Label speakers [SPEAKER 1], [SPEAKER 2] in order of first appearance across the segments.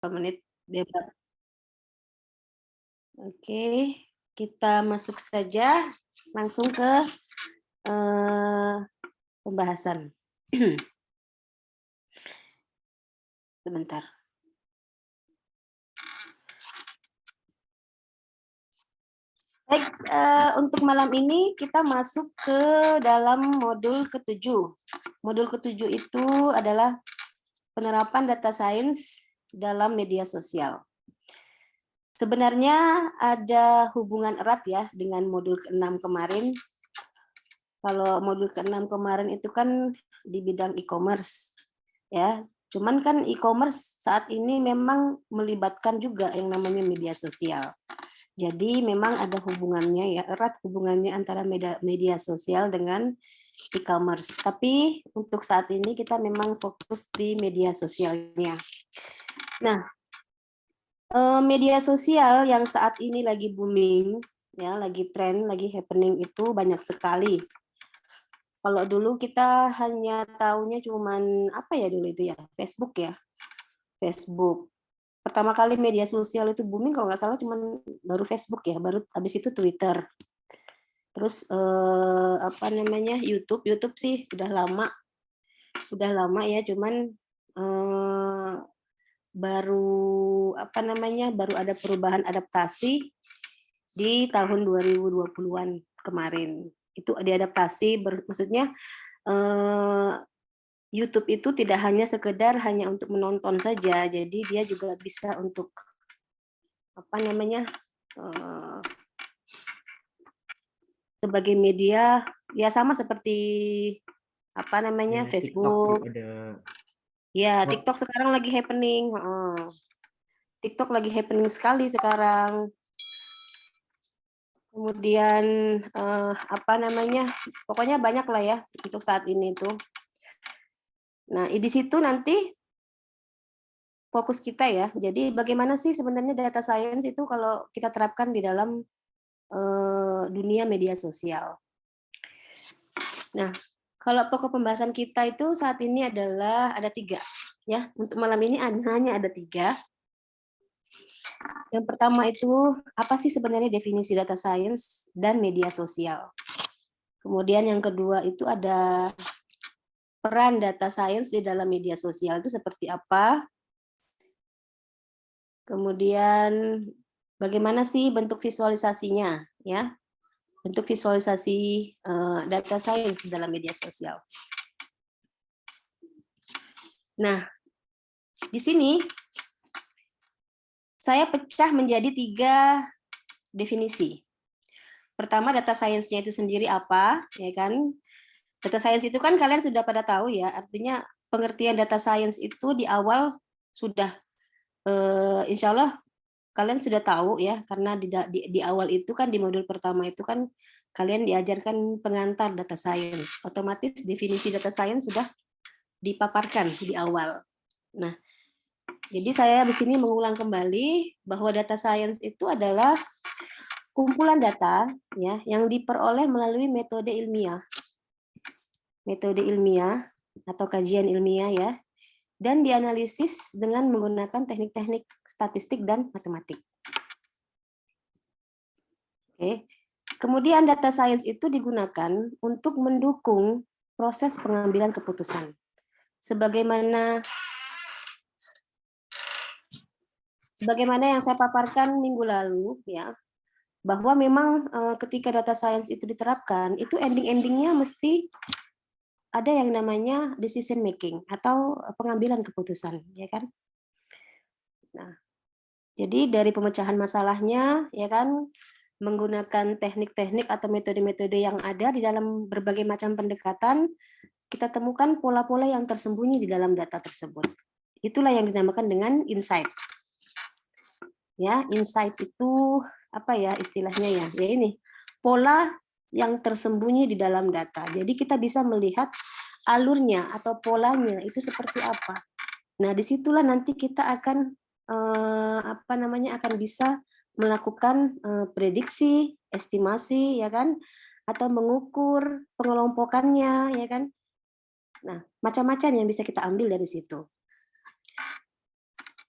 [SPEAKER 1] menit debat. Oke, kita masuk saja langsung ke pembahasan. Sebentar. Baik, untuk malam ini kita masuk ke dalam modul ke-7. Modul ke-7 itu adalah penerapan data science dalam media sosial. Sebenarnya ada hubungan erat ya dengan modul ke-6 kemarin. Kalau modul ke-6 kemarin itu kan di bidang e-commerce, ya. Cuman kan e-commerce saat ini memang melibatkan juga yang namanya media sosial. Jadi memang ada hubungannya ya, erat hubungannya antara media sosial dengan e-commerce. Tapi untuk saat ini kita memang fokus di media sosialnya. Nah, media sosial yang saat ini lagi booming, ya, lagi tren, lagi happening itu banyak sekali. Kalau dulu kita hanya taunya cuman apa ya dulu itu ya, Facebook ya, Facebook. Pertama kali media sosial itu booming kalau nggak salah cuman baru Facebook ya, baru habis itu Twitter. Terus apa namanya YouTube sih udah lama ya, cuman baru apa namanya baru ada perubahan adaptasi di tahun 2020-an kemarin. Itu diadaptasi, maksudnya YouTube itu tidak hanya sekedar hanya untuk menonton saja, jadi dia juga bisa untuk apa namanya sebagai media ya sama seperti apa namanya Facebook. Ya, TikTok sekarang lagi happening. TikTok lagi happening sekali sekarang. Kemudian apa namanya? Pokoknya banyak lah ya untuk saat ini tuh. Nah, di situ nanti fokus kita ya. Jadi bagaimana sih sebenarnya data science itu kalau kita terapkan di dalam dunia media sosial. Nah, kalau pokok pembahasan kita itu saat ini adalah ada 3 ya. Untuk malam ini hanya ada 3. Yang pertama itu apa sih sebenarnya definisi data science dan media sosial. Kemudian yang kedua itu ada peran data science di dalam media sosial itu seperti apa. Kemudian bagaimana sih bentuk visualisasinya ya. Bentuk visualisasi data science dalam media sosial. Nah, di sini saya pecah menjadi 3 definisi. Pertama, data science-nya itu sendiri apa, ya kan? Data science itu kan kalian sudah pada tahu ya, artinya pengertian data science itu di awal sudah, insya Allah kalian sudah tahu ya, karena di awal itu kan di modul pertama itu kan kalian diajarkan pengantar data science, otomatis definisi data science sudah dipaparkan di awal. Nah, jadi saya di sini mengulang kembali bahwa data science itu adalah kumpulan data ya yang diperoleh melalui metode ilmiah atau kajian ilmiah ya, dan dianalisis dengan menggunakan teknik-teknik statistik dan matematik. Oke. Kemudian data science itu digunakan untuk mendukung proses pengambilan keputusan. Sebagaimana yang saya paparkan minggu lalu ya, bahwa memang ketika data science itu diterapkan, itu ending-endingnya mesti ada yang namanya decision making atau pengambilan keputusan, ya kan? Nah, jadi dari pemecahan masalahnya, ya kan, menggunakan teknik-teknik atau metode-metode yang ada di dalam berbagai macam pendekatan, kita temukan pola-pola yang tersembunyi di dalam data tersebut. Itulah yang dinamakan dengan insight. Ya, insight itu apa ya istilahnya ya? Ya ini, pola yang tersembunyi di dalam data. Jadi kita bisa melihat alurnya atau polanya itu seperti apa. Nah, disitulah nanti kita akan apa namanya akan bisa melakukan prediksi, estimasi, ya kan, atau mengukur pengelompokannya, ya kan. Nah, macam-macam yang bisa kita ambil dari situ.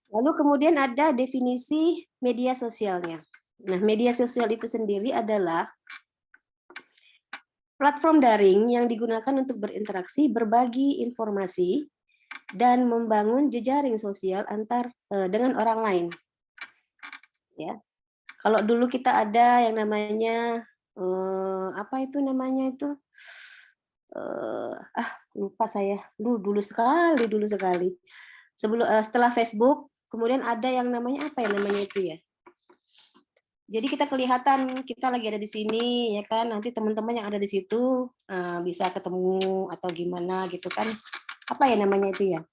[SPEAKER 1] Lalu kemudian ada definisi media sosialnya. Nah, media sosial itu sendiri adalah platform daring yang digunakan untuk berinteraksi, berbagi informasi, dan membangun jejaring sosial dengan orang lain. Ya, kalau dulu kita ada yang namanya apa itu namanya itu lupa saya dulu sekali setelah Facebook kemudian ada yang namanya apa ya namanya itu ya. Jadi kita kelihatan kita lagi ada di sini ya kan, nanti teman-teman yang ada di situ bisa ketemu atau gimana gitu kan. Apa ya namanya itu ya?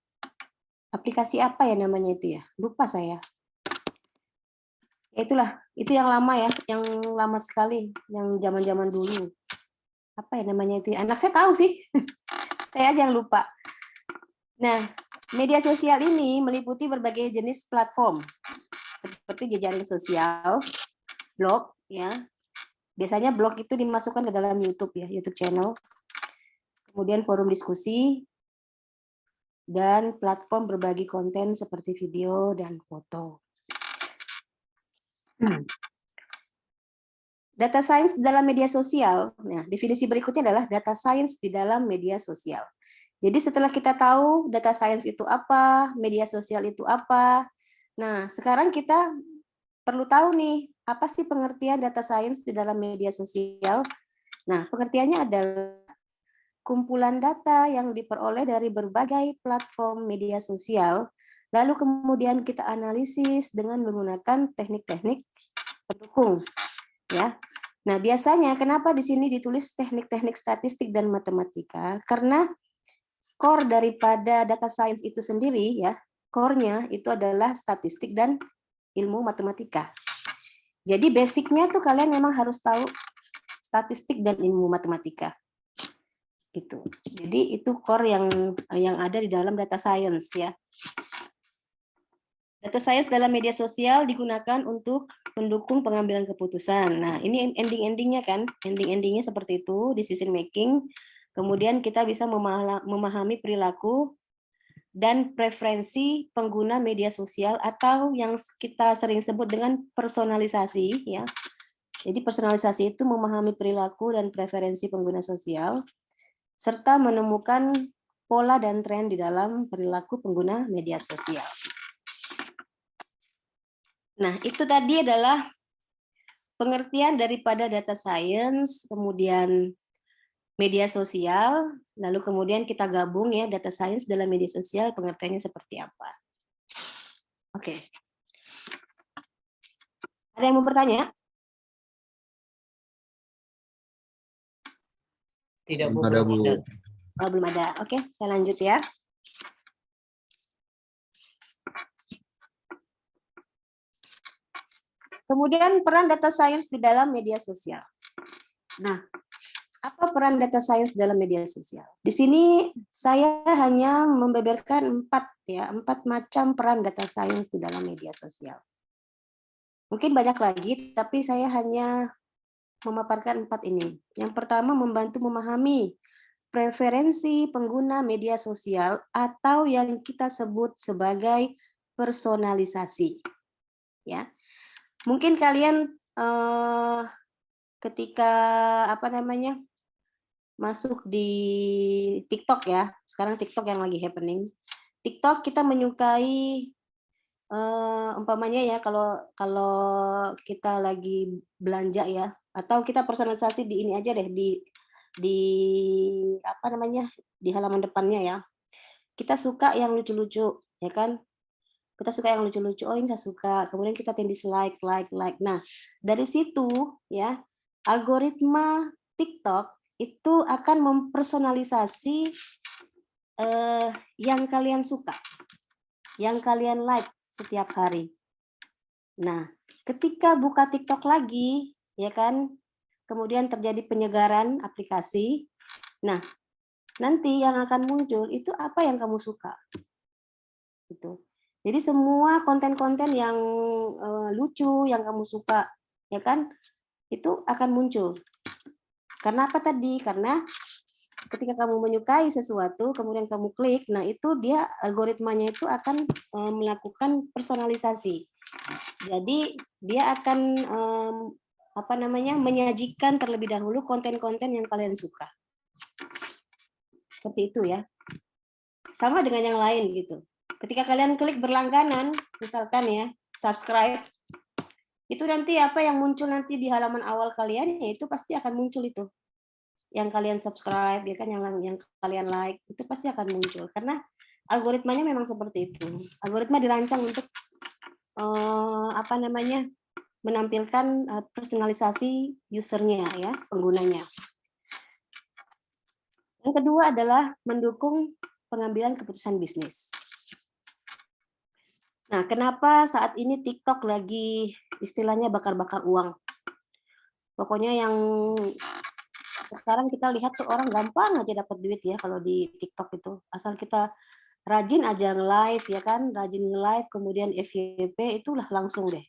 [SPEAKER 1] Aplikasi apa ya namanya itu ya? Lupa saya. Ya itulah, itu yang lama ya, yang lama sekali, yang zaman-zaman dulu. Apa ya namanya itu ya? Anak saya tahu sih. Saya aja yang lupa. Nah, media sosial ini meliputi berbagai jenis platform seperti jejaring sosial, blog ya. Biasanya blog itu dimasukkan ke dalam YouTube ya, YouTube channel. Kemudian forum diskusi dan platform berbagi konten seperti video dan foto. Data science dalam media sosial. Nah, definisi berikutnya adalah data science di dalam media sosial. Jadi setelah kita tahu data science itu apa, media sosial itu apa, nah sekarang kita perlu tahu nih, apa sih pengertian data science di dalam media sosial? Nah, pengertiannya adalah kumpulan data yang diperoleh dari berbagai platform media sosial, lalu kemudian kita analisis dengan menggunakan teknik-teknik pendukung. Ya, nah biasanya kenapa di sini ditulis teknik-teknik statistik dan matematika? Karena core daripada data science itu sendiri ya, core-nya itu adalah statistik dan ilmu matematika. Jadi basicnya tuh kalian memang harus tahu statistik dan ilmu matematika. Itu. Jadi itu core yang ada di dalam data science ya. Data science dalam media sosial digunakan untuk mendukung pengambilan keputusan. Nah, ini ending-endingnya kan, ending-endingnya seperti itu, decision making. Kemudian kita bisa memahami perilaku dan preferensi pengguna media sosial atau yang kita sering sebut dengan personalisasi ya. Jadi personalisasi itu memahami perilaku dan preferensi pengguna sosial serta menemukan pola dan tren di dalam perilaku pengguna media sosial. Nah, itu tadi adalah pengertian daripada data science, kemudian media sosial, lalu kemudian kita gabung ya data science dalam media sosial, pengertiannya seperti apa. Oke. Ada yang mau bertanya?
[SPEAKER 2] Tidak, Bu. Ada, Bu.
[SPEAKER 1] Oh, belum ada. Oke, saya lanjut ya. Kemudian peran data science di dalam media sosial. Nah, apa peran data science dalam media sosial? Di sini saya hanya membeberkan 4 macam peran data science di dalam media sosial. Mungkin banyak lagi, tapi saya hanya memaparkan 4 ini. Yang pertama, membantu memahami preferensi pengguna media sosial atau yang kita sebut sebagai personalisasi. Ya, mungkin kalian ketika masuk di TikTok ya, sekarang TikTok yang lagi happening. TikTok kita menyukai umpamanya ya kalau kita lagi belanja ya, atau kita personalisasi di ini aja deh di di halaman depannya ya. Kita suka yang lucu-lucu ya kan? Kita suka yang lucu-lucu, oh ini saya suka, kemudian kita tend like. Nah, dari situ ya, algoritma TikTok itu akan mempersonalisasi yang kalian suka, yang kalian like setiap hari. Nah, ketika buka TikTok lagi, ya kan, kemudian terjadi penyegaran aplikasi, nah, nanti yang akan muncul itu apa yang kamu suka. Gitu. Jadi semua konten-konten yang lucu yang kamu suka, ya kan, itu akan muncul. Karena apa tadi? Karena ketika kamu menyukai sesuatu, kemudian kamu klik, nah itu dia algoritmanya itu akan melakukan personalisasi. Jadi dia akan menyajikan terlebih dahulu konten-konten yang kalian suka. Seperti itu ya. Sama dengan yang lain gitu. Ketika kalian klik berlangganan, misalkan ya, subscribe, itu nanti apa yang muncul nanti di halaman awal kalian, ya itu pasti akan muncul itu. Yang kalian subscribe, ya kan, yang kalian like, itu pasti akan muncul. Karena algoritmanya memang seperti itu. Algoritma dirancang untuk menampilkan personalisasi usernya ya, penggunanya. Yang kedua adalah mendukung pengambilan keputusan bisnis. Nah, kenapa saat ini TikTok lagi istilahnya bakar-bakar uang? Pokoknya yang sekarang kita lihat tuh orang gampang aja dapat duit ya kalau di TikTok itu. Asal kita rajin aja live ya kan, rajin live kemudian FYP itulah langsung deh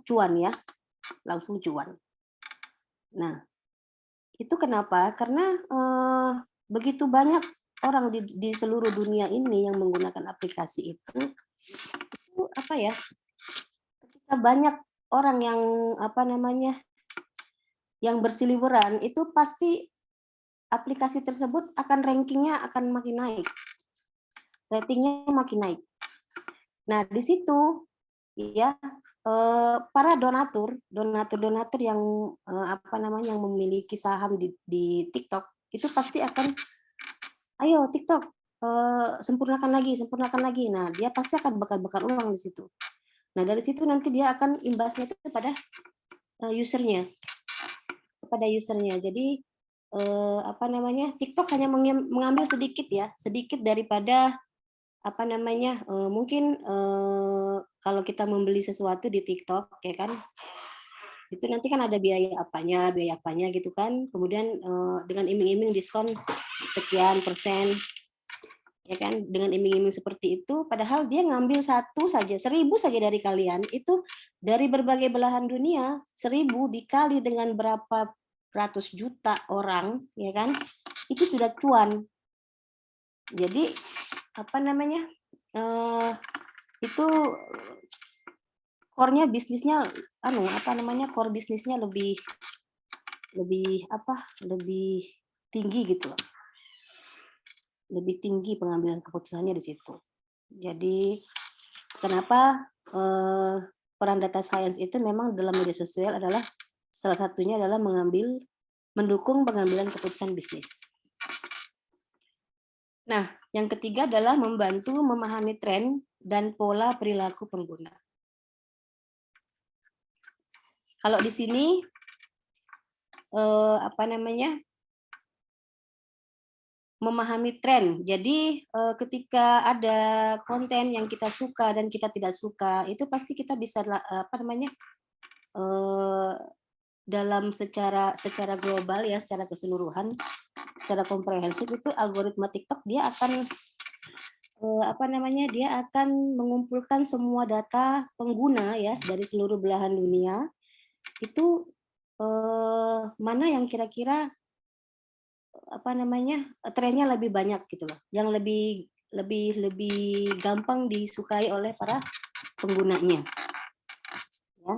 [SPEAKER 1] cuan ya, langsung cuan. Nah, itu kenapa? Karena begitu banyak orang di seluruh dunia ini yang menggunakan aplikasi itu apa ya? Ketika banyak orang yang berseliweran, itu pasti aplikasi tersebut akan rankingnya akan makin naik, ratingnya makin naik. Nah di situ ya para donatur yang yang memiliki saham di TikTok itu pasti akan, ayo TikTok sempurnakan lagi. Nah dia pasti akan bakar uang di situ. Nah dari situ nanti dia akan imbasnya itu kepada usernya. Jadi TikTok hanya mengambil sedikit daripada mungkin kalau kita membeli sesuatu di TikTok ya kan, itu nanti kan ada biaya apanya gitu kan, kemudian dengan iming-iming diskon sekian persen ya kan, dengan iming-iming seperti itu, padahal dia ngambil 1.000 saja dari kalian, itu dari berbagai belahan dunia, 1.000 dikali dengan berapa ratus juta orang ya kan, itu sudah cuan. Jadi itu core-nya bisnisnya core bisnisnya lebih tinggi gitu loh. Lebih tinggi pengambilan keputusannya di situ. Jadi kenapa peran data science itu memang dalam media sosial adalah salah satunya adalah mendukung pengambilan keputusan bisnis. Nah, yang ketiga adalah membantu memahami tren dan pola perilaku pengguna. Kalau di sini memahami tren. Jadi ketika ada konten yang kita suka dan kita tidak suka, itu pasti kita bisa dalam secara global ya, secara keseluruhan, secara komprehensif itu algoritma TikTok dia akan dia akan mengumpulkan semua data pengguna ya dari seluruh belahan dunia. Itu mana yang kira-kira trennya lebih banyak gitu loh, yang lebih gampang disukai oleh para penggunanya ya,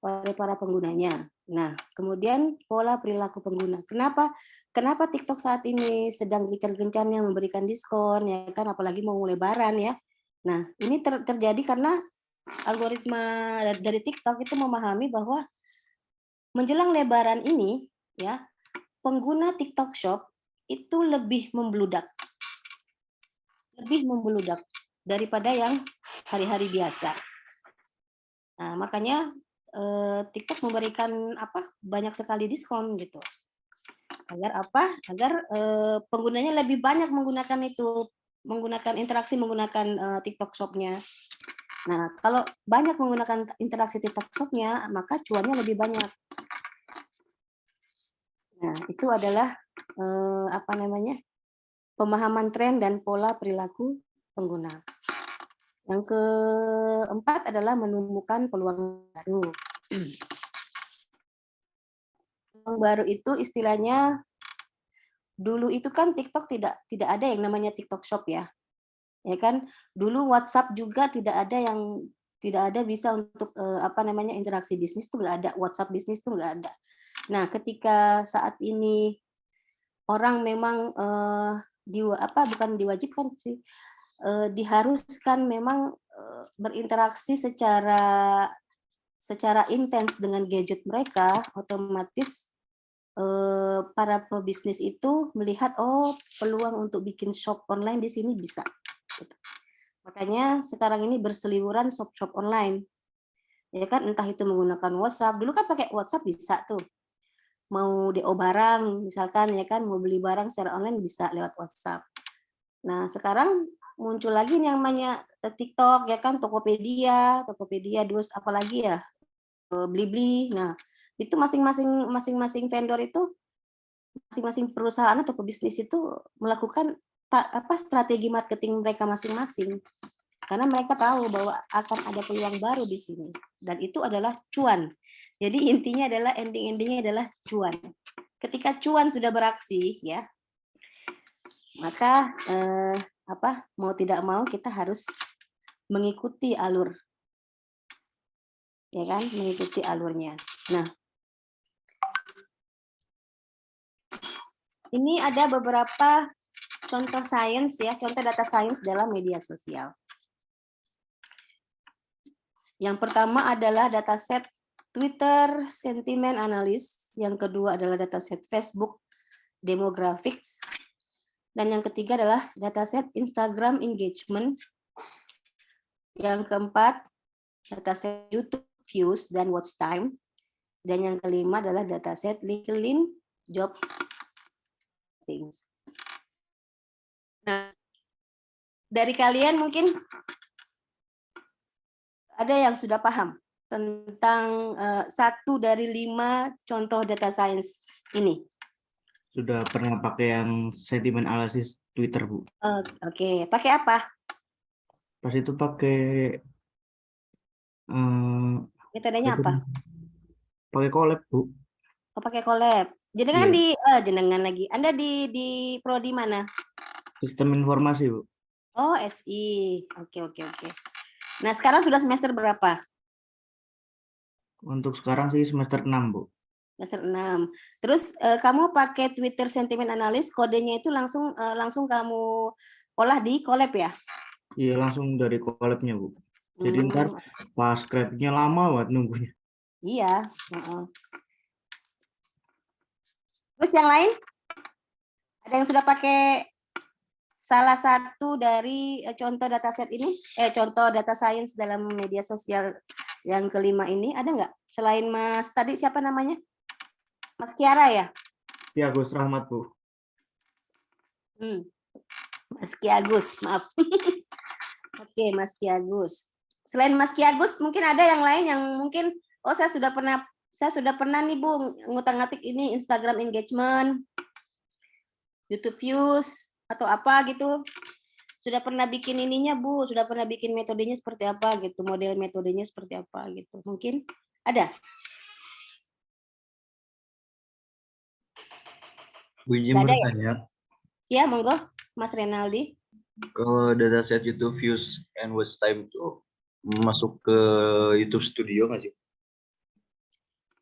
[SPEAKER 1] oleh para penggunanya. Nah kemudian pola perilaku pengguna, kenapa TikTok saat ini sedang gencar-gencarnya memberikan diskon ya kan, apalagi mau lebaran ya. Nah ini terjadi karena algoritma dari TikTok itu memahami bahwa menjelang lebaran ini ya, pengguna TikTok Shop itu lebih membludak daripada yang hari-hari biasa. Nah, makanya TikTok memberikan banyak sekali diskon gitu. Agar penggunanya lebih banyak menggunakan interaksi menggunakan TikTok Shop-nya. Nah, kalau banyak menggunakan interaksi TikTok Shop-nya, maka cuannya lebih banyak. Nah, itu adalah pemahaman tren dan pola perilaku pengguna. Yang keempat adalah menemukan peluang baru. Peluang baru itu istilahnya dulu itu kan TikTok tidak ada yang namanya TikTok Shop ya. Ya kan? Dulu WhatsApp juga tidak ada bisa untuk apa namanya interaksi bisnis tuh nggak ada, WhatsApp bisnis tuh nggak ada. Nah, ketika saat ini orang memang bukan diwajibkan sih, diharuskan memang berinteraksi secara intens dengan gadget mereka, otomatis para pebisnis itu melihat peluang untuk bikin shop online di sini bisa. Gitu. Makanya sekarang ini berseliweran shop-shop online. Ya kan, entah itu menggunakan WhatsApp. Dulu kan pakai WhatsApp bisa tuh. Mau DO barang misalkan ya kan, mau beli barang secara online bisa lewat WhatsApp. Nah, sekarang muncul lagi yang namanya TikTok ya kan, Tokopedia, terus apalagi ya, Blibli. Nah, itu masing-masing vendor itu, masing-masing perusahaan atau pebisnis itu melakukan strategi marketing mereka masing-masing. Karena mereka tahu bahwa akan ada peluang baru di sini, dan itu adalah cuan. Jadi intinya adalah endingnya adalah cuan. Ketika cuan sudah beraksi, ya, maka mau tidak mau kita harus mengikuti alur, ya kan, mengikuti alurnya. Nah, ini ada beberapa contoh sains ya, contoh data sains dalam media sosial. Yang pertama adalah dataset Twitter Sentiment Analysis, yang kedua adalah dataset Facebook Demographics, dan yang ketiga adalah dataset Instagram Engagement, yang keempat dataset YouTube Views dan Watch Time, dan yang kelima adalah dataset LinkedIn Job Things. Nah, dari kalian mungkin ada yang sudah paham tentang 1 dari 5 contoh data science ini?
[SPEAKER 2] Sudah pernah pakai yang sentiment analysis Twitter, Bu.
[SPEAKER 1] Oke. Pakai apa?
[SPEAKER 2] Pas itu pakai
[SPEAKER 1] Metodenya apa?
[SPEAKER 2] pakai collab, Bu.
[SPEAKER 1] Pakai collab. Jenengan
[SPEAKER 2] Iya.
[SPEAKER 1] jenengan lagi. Anda di prodi mana?
[SPEAKER 2] Sistem informasi, Bu.
[SPEAKER 1] Oh, SI. Oke. Nah, sekarang sudah semester berapa?
[SPEAKER 2] Untuk sekarang sih semester 6, Bu.
[SPEAKER 1] Semester 6. Terus kamu pakai Twitter Sentiment Analysis, kodenya itu langsung kamu olah di collab ya?
[SPEAKER 2] Iya, langsung dari collab-nya, Bu. Jadi ntar pas scrap-nya lama banget nunggunya.
[SPEAKER 1] Iya. Terus yang lain? Ada yang sudah pakai salah satu dari contoh dataset ini? Contoh data science dalam media sosial yang kelima ini, ada nggak? Selain Mas, tadi siapa namanya? Mas Kiara ya?
[SPEAKER 2] Ya, Gus Rahmat, Bu.
[SPEAKER 1] Mas Kiagus, maaf. Oke, Mas Kiagus. Selain Mas Kiagus, mungkin ada yang lain yang mungkin, saya sudah pernah nih Bu, ngutak-ngatik ini Instagram engagement, YouTube views, atau apa gitu. Sudah pernah bikin ininya Bu, sudah pernah bikin metodenya seperti apa gitu, model metodenya seperti apa gitu. Mungkin ada?
[SPEAKER 3] Bu izin
[SPEAKER 1] Nggak ada ya?
[SPEAKER 3] bertanya,
[SPEAKER 1] Ya, monggo, Mas Renaldi.
[SPEAKER 3] kalau dataset YouTube views and watch time itu masuk ke YouTube Studio nggak sih?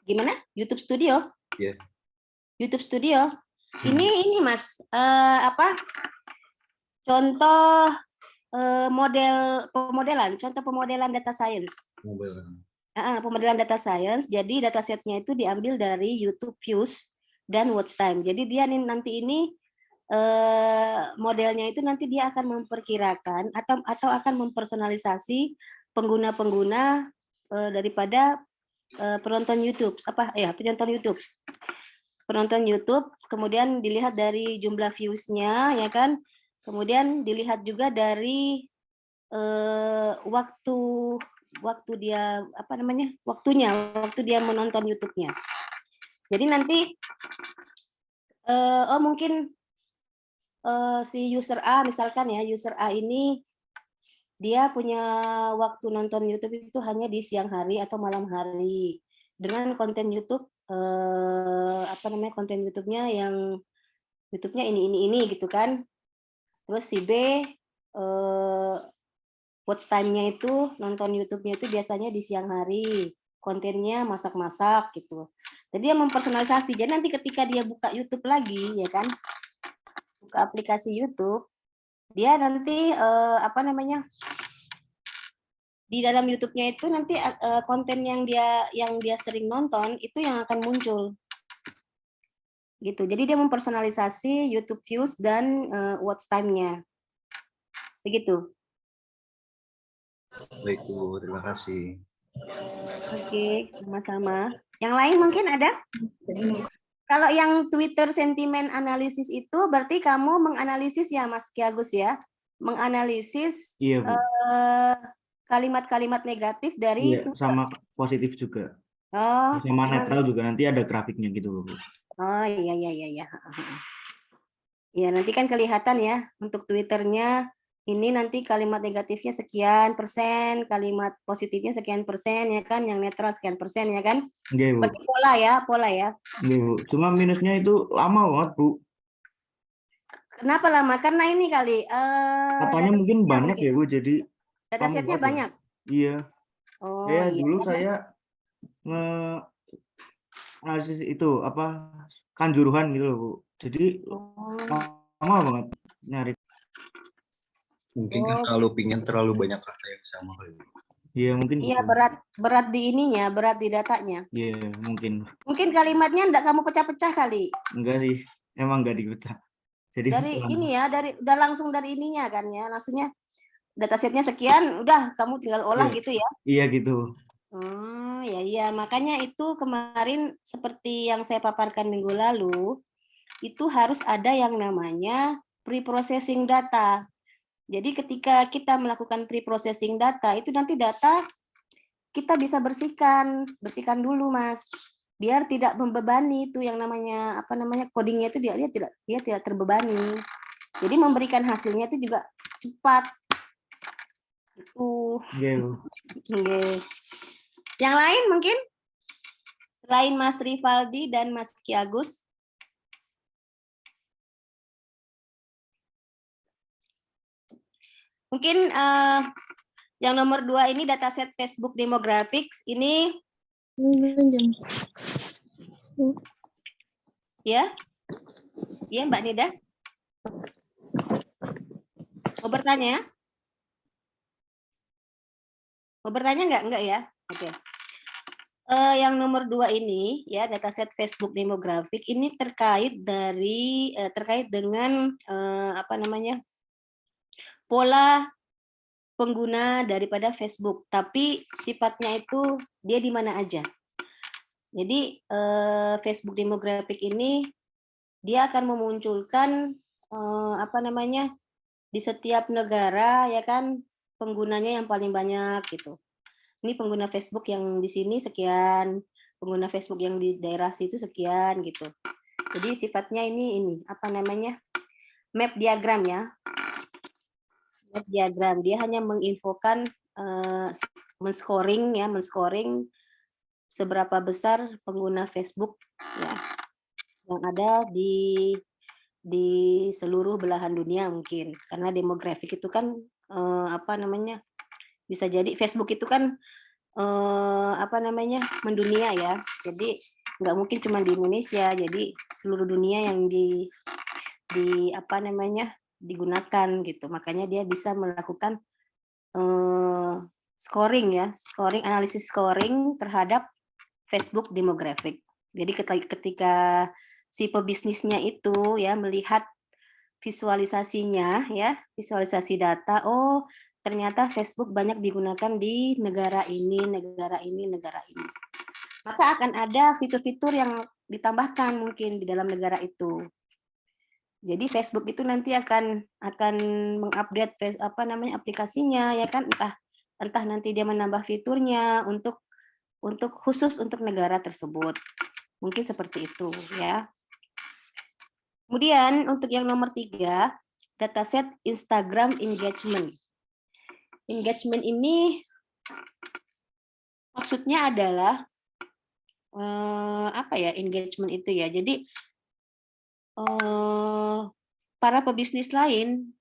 [SPEAKER 1] Gimana? YouTube Studio?
[SPEAKER 3] Iya.
[SPEAKER 1] YouTube Studio. Ini Mas, contoh contoh pemodelan data science. Pemodelan data science, jadi datasetnya itu diambil dari YouTube views dan watch time. Jadi dia nanti ini modelnya itu nanti dia akan memperkirakan atau akan mempersonalisasi pengguna-pengguna daripada penonton YouTube, penonton YouTube, kemudian dilihat dari jumlah views-nya, ya kan, kemudian dilihat juga dari waktu dia waktu dia menonton YouTube-nya. Jadi nanti mungkin si user A misalkan ya, user A ini dia punya waktu nonton YouTube itu hanya di siang hari atau malam hari, dengan konten YouTube konten YouTube-nya yang YouTube-nya ini gitu kan. Terus si B watch time-nya itu nonton YouTube-nya itu biasanya di siang hari, kontennya masak-masak gitu. Jadi dia mempersonalisasi. Jadi nanti ketika dia buka YouTube lagi, ya kan, buka aplikasi YouTube, dia nanti apa namanya, di dalam YouTube-nya itu nanti konten yang dia sering nonton itu yang akan muncul. Gitu. Jadi dia mempersonalisasi YouTube views dan watch time-nya. Begitu.
[SPEAKER 3] Baik Bu, terima kasih.
[SPEAKER 1] Oke, sama-sama. Yang lain mungkin ada? Kalau yang Twitter sentiment analisis itu berarti kamu menganalisis ya Mas Ki Agus ya? Menganalisis
[SPEAKER 2] Iya, Bu.
[SPEAKER 1] kalimat-kalimat negatif dari
[SPEAKER 2] Iya,
[SPEAKER 1] Twitter.
[SPEAKER 2] sama positif juga.
[SPEAKER 1] Oh,
[SPEAKER 2] Sama netral juga nanti ada grafiknya gitu, Bu.
[SPEAKER 1] oh iya. Ya, nanti kan kelihatan ya untuk Twitternya ini nanti kalimat negatifnya sekian persen, kalimat positifnya sekian persen ya kan, yang netral sekian persen ya kan.
[SPEAKER 2] Iya, Bu.
[SPEAKER 1] Seperti pola ya.
[SPEAKER 2] Iya, Bu. Cuma minusnya itu lama banget, Bu.
[SPEAKER 1] Kenapa lama? Karena ini kali
[SPEAKER 2] Katanya mungkin
[SPEAKER 1] datasetnya
[SPEAKER 2] banyak ya, Bu. Jadi
[SPEAKER 1] datasetnya
[SPEAKER 2] lama banget, Bu.
[SPEAKER 1] banyak.
[SPEAKER 2] Iya.
[SPEAKER 1] Oh iya.
[SPEAKER 2] Dulu saya analisis itu apa kanjuruhan gitu loh, Bu. Jadi
[SPEAKER 1] Oh,
[SPEAKER 2] lama banget nyari.
[SPEAKER 3] Mungkin kan terlalu banyak kata yang sama kali.
[SPEAKER 2] Iya, mungkin
[SPEAKER 1] iya
[SPEAKER 2] gitu.
[SPEAKER 1] berat di ininya, berat di datanya.
[SPEAKER 2] Iya, mungkin.
[SPEAKER 1] Mungkin kalimatnya enggak kamu pecah-pecah kali.
[SPEAKER 2] Enggak sih. Emang enggak dipecah. Jadi
[SPEAKER 1] Dari
[SPEAKER 2] lama.
[SPEAKER 1] ini ya, udah langsung dari ininya kan ya. Maksudnya datasetnya sekian, udah kamu tinggal olah
[SPEAKER 2] Iya.
[SPEAKER 1] gitu ya.
[SPEAKER 2] Iya gitu.
[SPEAKER 1] Oh, ya. Makanya itu kemarin seperti yang saya paparkan minggu lalu, itu harus ada yang namanya pre-processing data. Jadi ketika kita melakukan pre-processing data, itu nanti data kita bisa bersihkan dulu, Mas. Biar tidak membebani itu yang namanya codingnya itu dia tidak terbebani. Jadi memberikan hasilnya itu juga cepat. Itu.
[SPEAKER 2] Iya.
[SPEAKER 1] Okay. Yang lain mungkin selain Mas Rivaldi dan Mas Ki Agus. Mungkin yang nomor 2 ini dataset Facebook Demographics ini ya Mbak Nida mau bertanya? Mau bertanya enggak ya? Oke. Yang nomor 2 ini ya dataset Facebook Demographic ini terkait dengan pola pengguna daripada Facebook, tapi sifatnya itu dia di mana aja. Jadi Facebook Demographic ini dia akan memunculkan di setiap negara ya kan penggunanya yang paling banyak gitu. Ini pengguna Facebook yang di sini sekian, pengguna Facebook yang di daerah situ sekian gitu. Jadi sifatnya ini map diagram ya. Map diagram dia hanya menginfokan men-scoring seberapa besar pengguna Facebook ya yang ada di seluruh belahan dunia mungkin. Karena demografik itu kan bisa jadi Facebook itu kan mendunia ya. Jadi nggak mungkin cuma di Indonesia, jadi seluruh dunia yang digunakan gitu. Makanya dia bisa melakukan analisis scoring terhadap Facebook demographic. Jadi ketika si pebisnisnya itu ya melihat visualisasinya ya, visualisasi data, oh ternyata Facebook banyak digunakan di negara ini. Maka akan ada fitur-fitur yang ditambahkan mungkin di dalam negara itu. Jadi Facebook itu nanti akan mengupdate aplikasinya ya kan, entah nanti dia menambah fiturnya untuk khusus untuk negara tersebut. Mungkin seperti itu ya. Kemudian untuk yang nomor 3, dataset Instagram engagement. Engagement ini maksudnya adalah engagement itu ya. Jadi para pebisnis lain,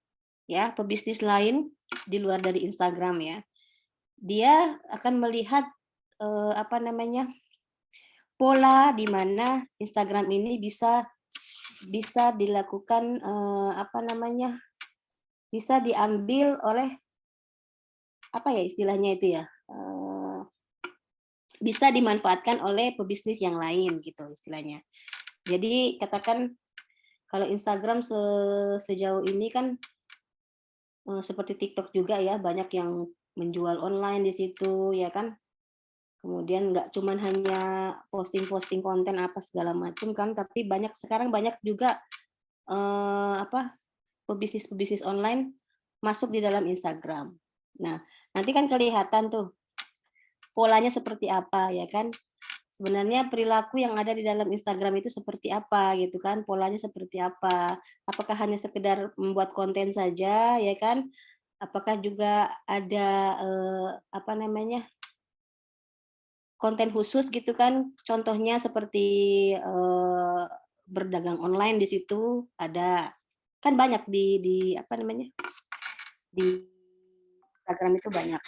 [SPEAKER 1] ya, pebisnis lain di luar dari Instagram ya, dia akan melihat apa namanya, pola di mana Instagram ini bisa dilakukan apa namanya, bisa diambil oleh apa ya istilahnya itu ya, bisa dimanfaatkan oleh pebisnis yang lain gitu istilahnya. Jadi katakan kalau Instagram sejauh ini kan seperti TikTok juga ya, banyak yang menjual online di situ ya kan. Kemudian nggak cuman hanya posting-posting konten apa segala macam kan, tapi sekarang banyak juga apa pebisnis-pebisnis online masuk di dalam Instagram. Nah, nanti kan kelihatan tuh polanya seperti apa ya kan. Sebenarnya perilaku yang ada di dalam Instagram itu seperti apa gitu kan, polanya seperti apa. Apakah hanya sekedar membuat konten saja ya kan? Apakah juga ada apa namanya? Konten khusus gitu kan. Contohnya seperti berdagang online di situ ada. Kan banyak di apa namanya? Di Instagram itu banyak.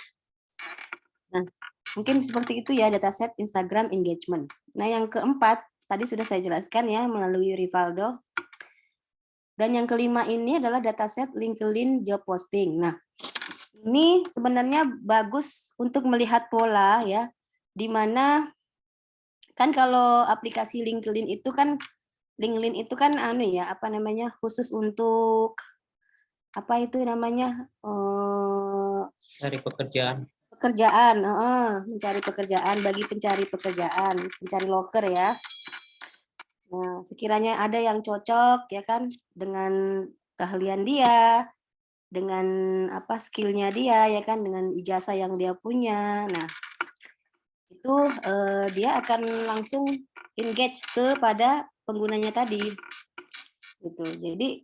[SPEAKER 1] Nah, mungkin seperti itu ya dataset Instagram engagement. Nah, yang keempat tadi sudah saya jelaskan ya melalui Rivaldo. Dan yang kelima ini adalah dataset LinkedIn job posting. Nah, ini sebenarnya bagus untuk melihat pola ya, di mana kan kalau aplikasi LinkedIn itu kan anu ya, apa namanya? Khusus untuk apa itu namanya?
[SPEAKER 4] Dari pekerjaan.
[SPEAKER 1] Pekerjaan, mencari pekerjaan bagi pencari pekerjaan, pencari loker ya. Nah, sekiranya ada yang cocok ya kan dengan keahlian dia, dengan apa skillnya dia ya kan, dengan ijazah yang dia punya. Nah, itu dia akan langsung engage kepada penggunanya tadi. Gitu. Jadi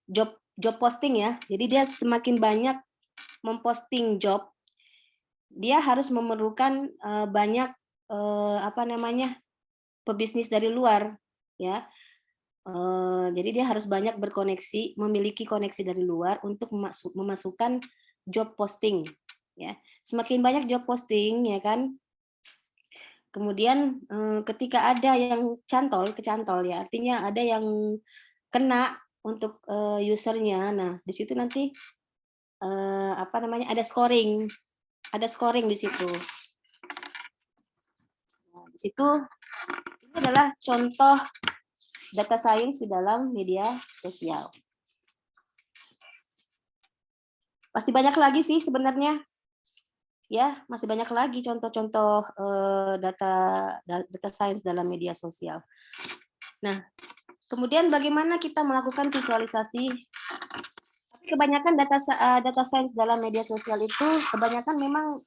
[SPEAKER 1] job posting ya. Jadi dia semakin banyak memposting job, dia harus memerlukan banyak apa namanya pebisnis dari luar ya. Jadi dia harus banyak berkoneksi, memiliki koneksi dari luar untuk memasukkan job posting ya. Semakin banyak job posting ya kan. Kemudian ketika ada yang kecantol ya, artinya ada yang kena untuk usernya. Nah, di situ nanti apa namanya ada scoring di situ. Nah, di situ ini adalah contoh data science di dalam media sosial. Masih banyak lagi sih sebenarnya. Ya, masih banyak lagi contoh-contoh data science dalam media sosial. Nah, kemudian bagaimana kita melakukan visualisasi? Tapi kebanyakan data science dalam media sosial itu kebanyakan memang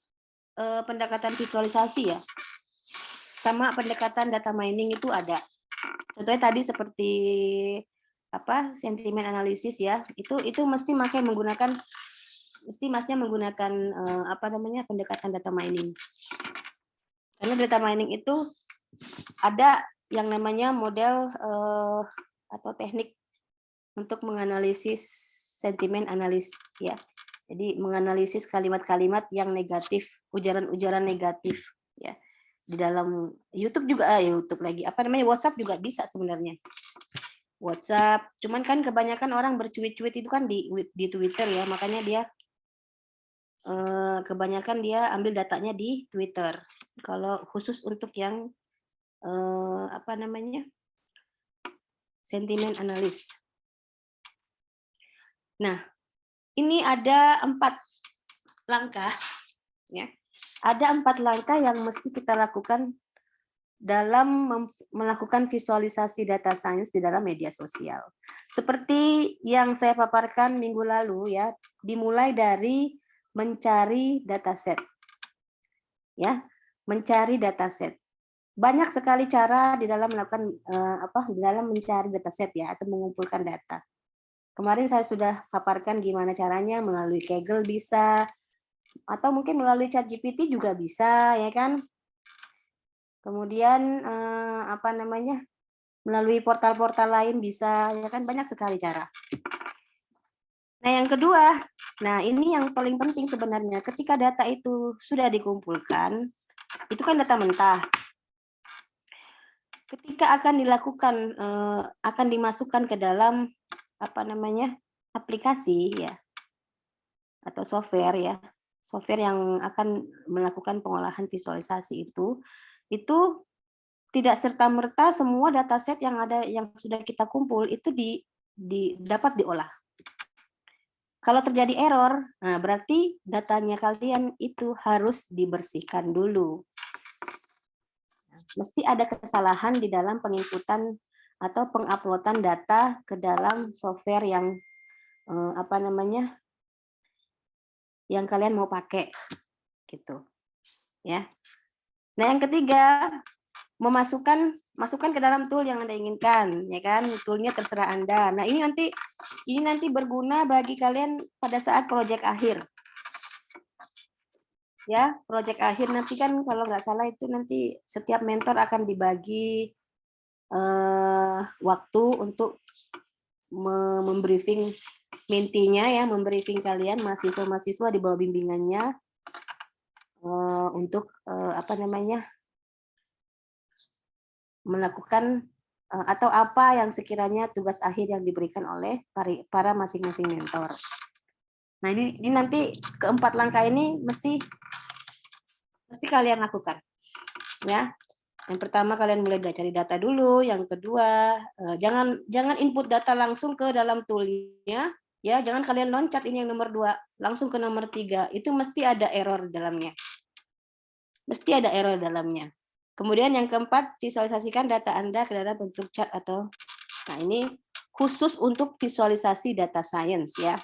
[SPEAKER 1] pendekatan visualisasi ya. Sama pendekatan data mining itu ada. Contohnya tadi seperti apa sentimen analisis ya. Itu mesti masnya menggunakan apa namanya pendekatan data mining. Karena data mining itu ada yang namanya model atau teknik untuk menganalisis sentimen analis ya. Jadi menganalisis kalimat-kalimat yang negatif, ujaran-ujaran negatif ya. Di dalam YouTube juga YouTube lagi apa namanya WhatsApp juga bisa sebenarnya. WhatsApp, cuman kan kebanyakan orang bercuit-cuit itu kan di Twitter ya, makanya dia kebanyakan dia ambil datanya di Twitter. Kalau khusus untuk yang apa namanya sentimen analis. Nah, ini ada 4 langkah, ya. Ada 4 langkah yang mesti kita lakukan dalam melakukan visualisasi data science di dalam media sosial. Seperti yang saya paparkan minggu lalu ya, dimulai dari mencari dataset. Ya, mencari dataset. Banyak sekali cara di dalam melakukan di dalam mencari dataset ya atau mengumpulkan data. Kemarin saya sudah paparkan gimana caranya melalui Kaggle bisa atau mungkin melalui ChatGPT juga bisa ya kan. Kemudian apa namanya? melalui portal-portal lain bisa, ya kan banyak sekali cara. Nah, yang kedua, nah ini yang paling penting sebenarnya. Ketika data itu sudah dikumpulkan, itu kan data mentah. Ketika akan dilakukan, akan dimasukkan ke dalam apa namanya aplikasi ya atau software ya, software yang akan melakukan pengolahan visualisasi itu tidak serta-merta semua dataset yang ada yang sudah kita kumpul itu dapat diolah. Kalau terjadi error, nah berarti datanya kalian itu harus dibersihkan dulu. Mesti ada kesalahan di dalam penginputan atau penguploadan data ke dalam software yang apa namanya, yang kalian mau pakai, gitu, ya. Nah yang ketiga, masukkan ke dalam tool yang Anda inginkan, ya kan? Toolnya terserah Anda. Nah, ini nanti berguna bagi kalian pada saat proyek akhir. Ya, proyek akhir nanti kan kalau nggak salah itu nanti setiap mentor akan dibagi waktu untuk membriefing mentinya ya, membriefing kalian mahasiswa-mahasiswa di bawah bimbingannya untuk apa namanya? Melakukan atau apa yang sekiranya tugas akhir yang diberikan oleh para masing-masing mentor. Nah, ini nanti keempat langkah ini mesti kalian lakukan. Ya. Yang pertama kalian mulai cari data dulu, yang kedua jangan input data langsung ke dalam tool-nya, ya, jangan kalian loncat ini yang nomor 2, langsung ke nomor 3. Itu mesti ada error dalamnya. Mesti ada error dalamnya. Kemudian yang keempat, visualisasikan data Anda ke dalam bentuk chart atau, nah ini khusus untuk visualisasi data science ya.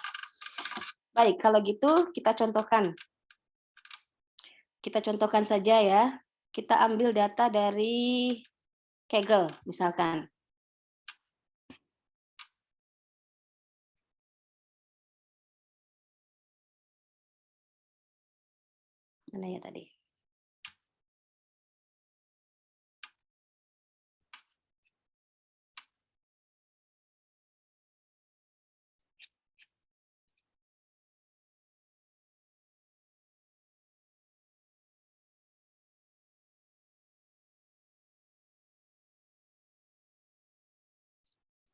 [SPEAKER 1] Baik, kalau gitu kita contohkan. Kita contohkan saja ya. Kita ambil data dari Kaggle misalkan. Mana ya tadi?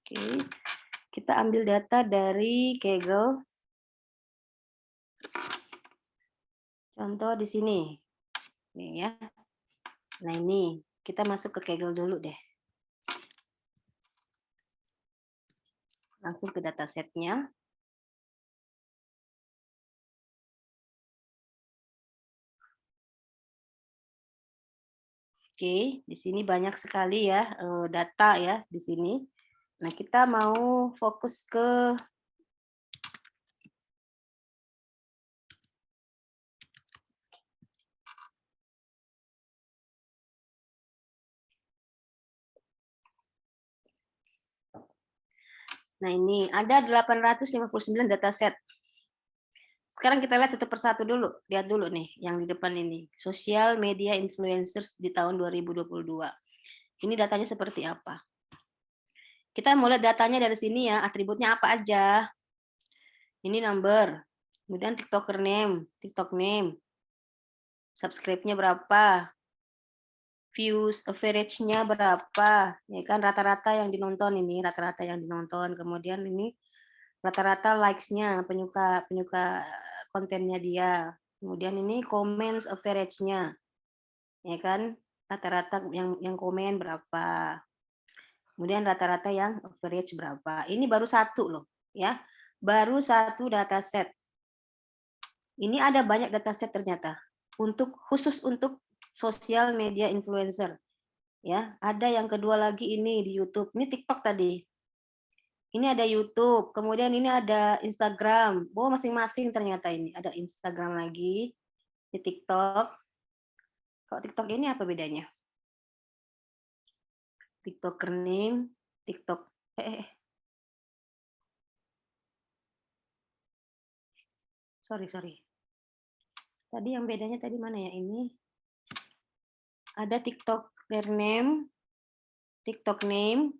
[SPEAKER 1] Oke, kita ambil data dari Kaggle. Contoh di sini. Nih ya. Nah ini, kita masuk ke Kaggle dulu deh. Langsung ke datasetnya. Oke, di sini banyak sekali ya data ya di sini. Nah, kita mau fokus ke nah ini ada 859 dataset. Sekarang kita lihat satu persatu dulu. Lihat dulu nih yang di depan ini. Social media influencers di tahun 2022. Ini datanya seperti apa? Kita mau lihat datanya dari sini ya, atributnya apa aja. Ini number, kemudian TikToker name, TikTok name, subscribe-nya berapa, views average-nya berapa, ya kan rata-rata yang dinonton ini, rata-rata yang dinonton. Kemudian ini rata-rata likes-nya, penyuka kontennya dia. Kemudian ini comments average-nya, ya kan rata-rata yang komen berapa. Kemudian rata-rata yang average berapa. Ini baru satu loh, ya. Baru satu dataset. Ini ada banyak dataset ternyata. Khusus untuk sosial media influencer. Ya, ada yang kedua lagi ini di YouTube. Ini TikTok tadi. Ini ada YouTube, kemudian ini ada Instagram. Oh, masing-masing ternyata ini. Ada Instagram lagi, di TikTok. Kalau TikTok ini apa bedanya? TikToker name, TikTok. Sorry. Tadi yang bedanya tadi mana ya ini? Ada TikToker name, TikTok name,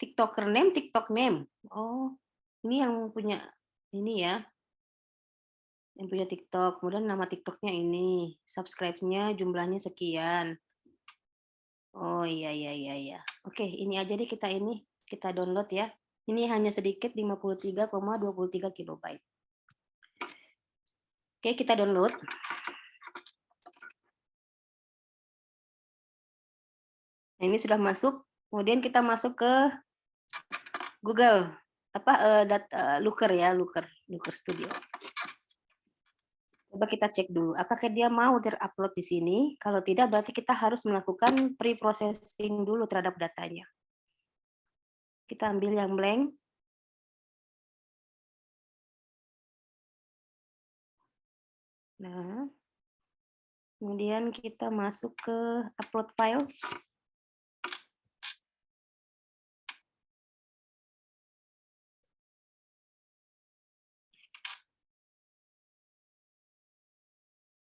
[SPEAKER 1] TikToker name, TikTok name. Oh, ini yang punya ini ya, yang punya TikTok. Kemudian nama TikToknya ini, subscribe-nya jumlahnya sekian. Oh iya iya iya iya. Oke, ini aja deh kita download ya. Ini hanya sedikit 53,23 kilobyte. Oke, kita download. Nah, ini sudah masuk. Kemudian kita masuk ke Google Looker ya, Looker Studio. Coba kita cek dulu, apakah dia mau terupload di sini? Kalau tidak, berarti kita harus melakukan pre-processing dulu terhadap datanya. Kita ambil yang blank. Nah, kemudian kita masuk ke upload file.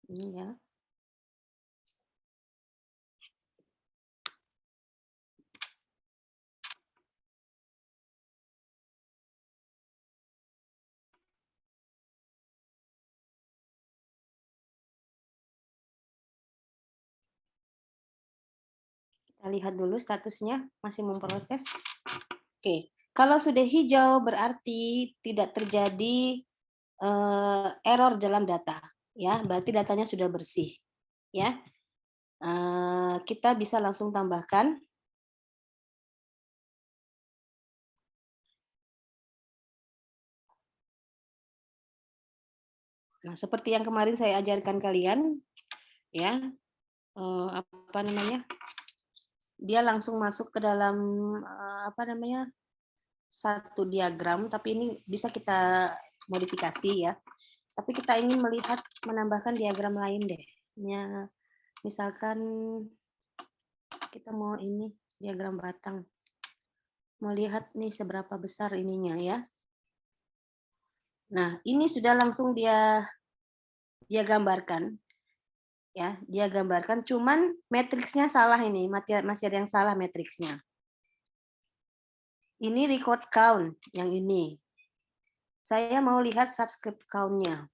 [SPEAKER 1] Ini ya. Kita lihat dulu statusnya, masih memproses. Oke, kalau sudah hijau berarti tidak terjadi error dalam data, ya, berarti datanya sudah bersih, ya. Kita bisa langsung tambahkan. Nah, seperti yang kemarin saya ajarkan kalian, ya, apa namanya? Dia langsung masuk ke dalam apa namanya? Satu diagram, tapi ini bisa kita modifikasi ya. Tapi kita ingin melihat menambahkan diagram lain deh. Ya, misalkan kita mau ini diagram batang. Mau lihat nih seberapa besar ininya ya. Nah, ini sudah langsung dia gambarkan. Ya, dia gambarkan, cuman matriksnya salah ini, masih ada yang salah matriksnya. Ini record count yang ini. Saya mau lihat subscribe count-nya.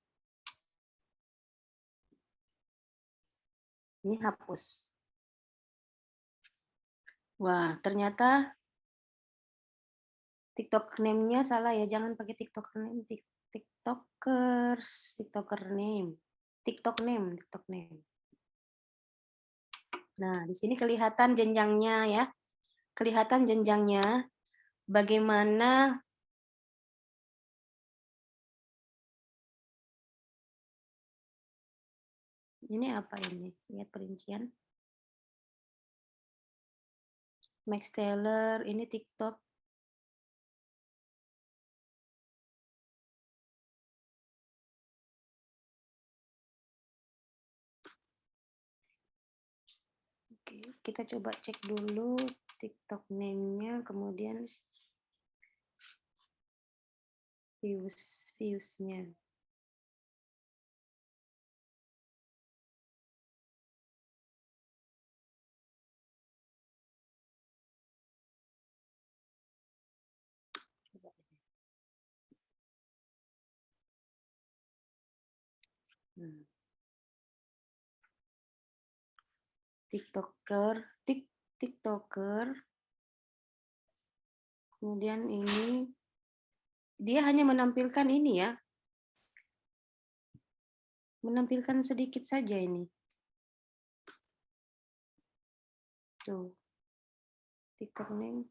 [SPEAKER 1] Ini hapus. Wah, ternyata TikTok name-nya salah ya, jangan pakai TikTok name, TikToker name. TikTok name. Nah, di sini kelihatan jenjangnya ya. Kelihatan jenjangnya bagaimana ini apa ini? Lihat perincian. Max Taylor, ini TikTok. Oke, kita coba cek dulu TikTok name-nya, kemudian views-nya. TikToker. Kemudian ini dia hanya menampilkan ini ya. Menampilkan sedikit saja ini. Tuh. TikTok name.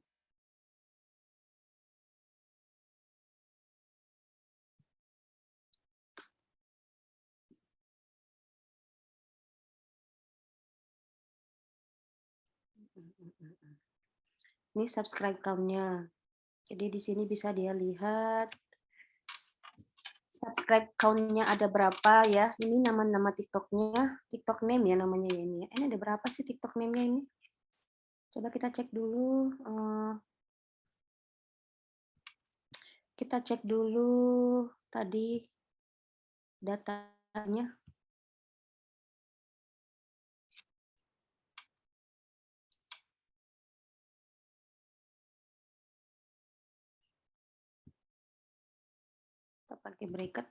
[SPEAKER 1] Ini subscribe count-nya. Jadi di sini bisa dia lihat subscribe count-nya ada berapa ya. Ini nama-nama TikTok-nya, TikTok name ya namanya ya ini. Ini ada berapa sih TikTok name-nya ini? Coba kita cek dulu. Kita cek dulu tadi datanya. pakai bracket.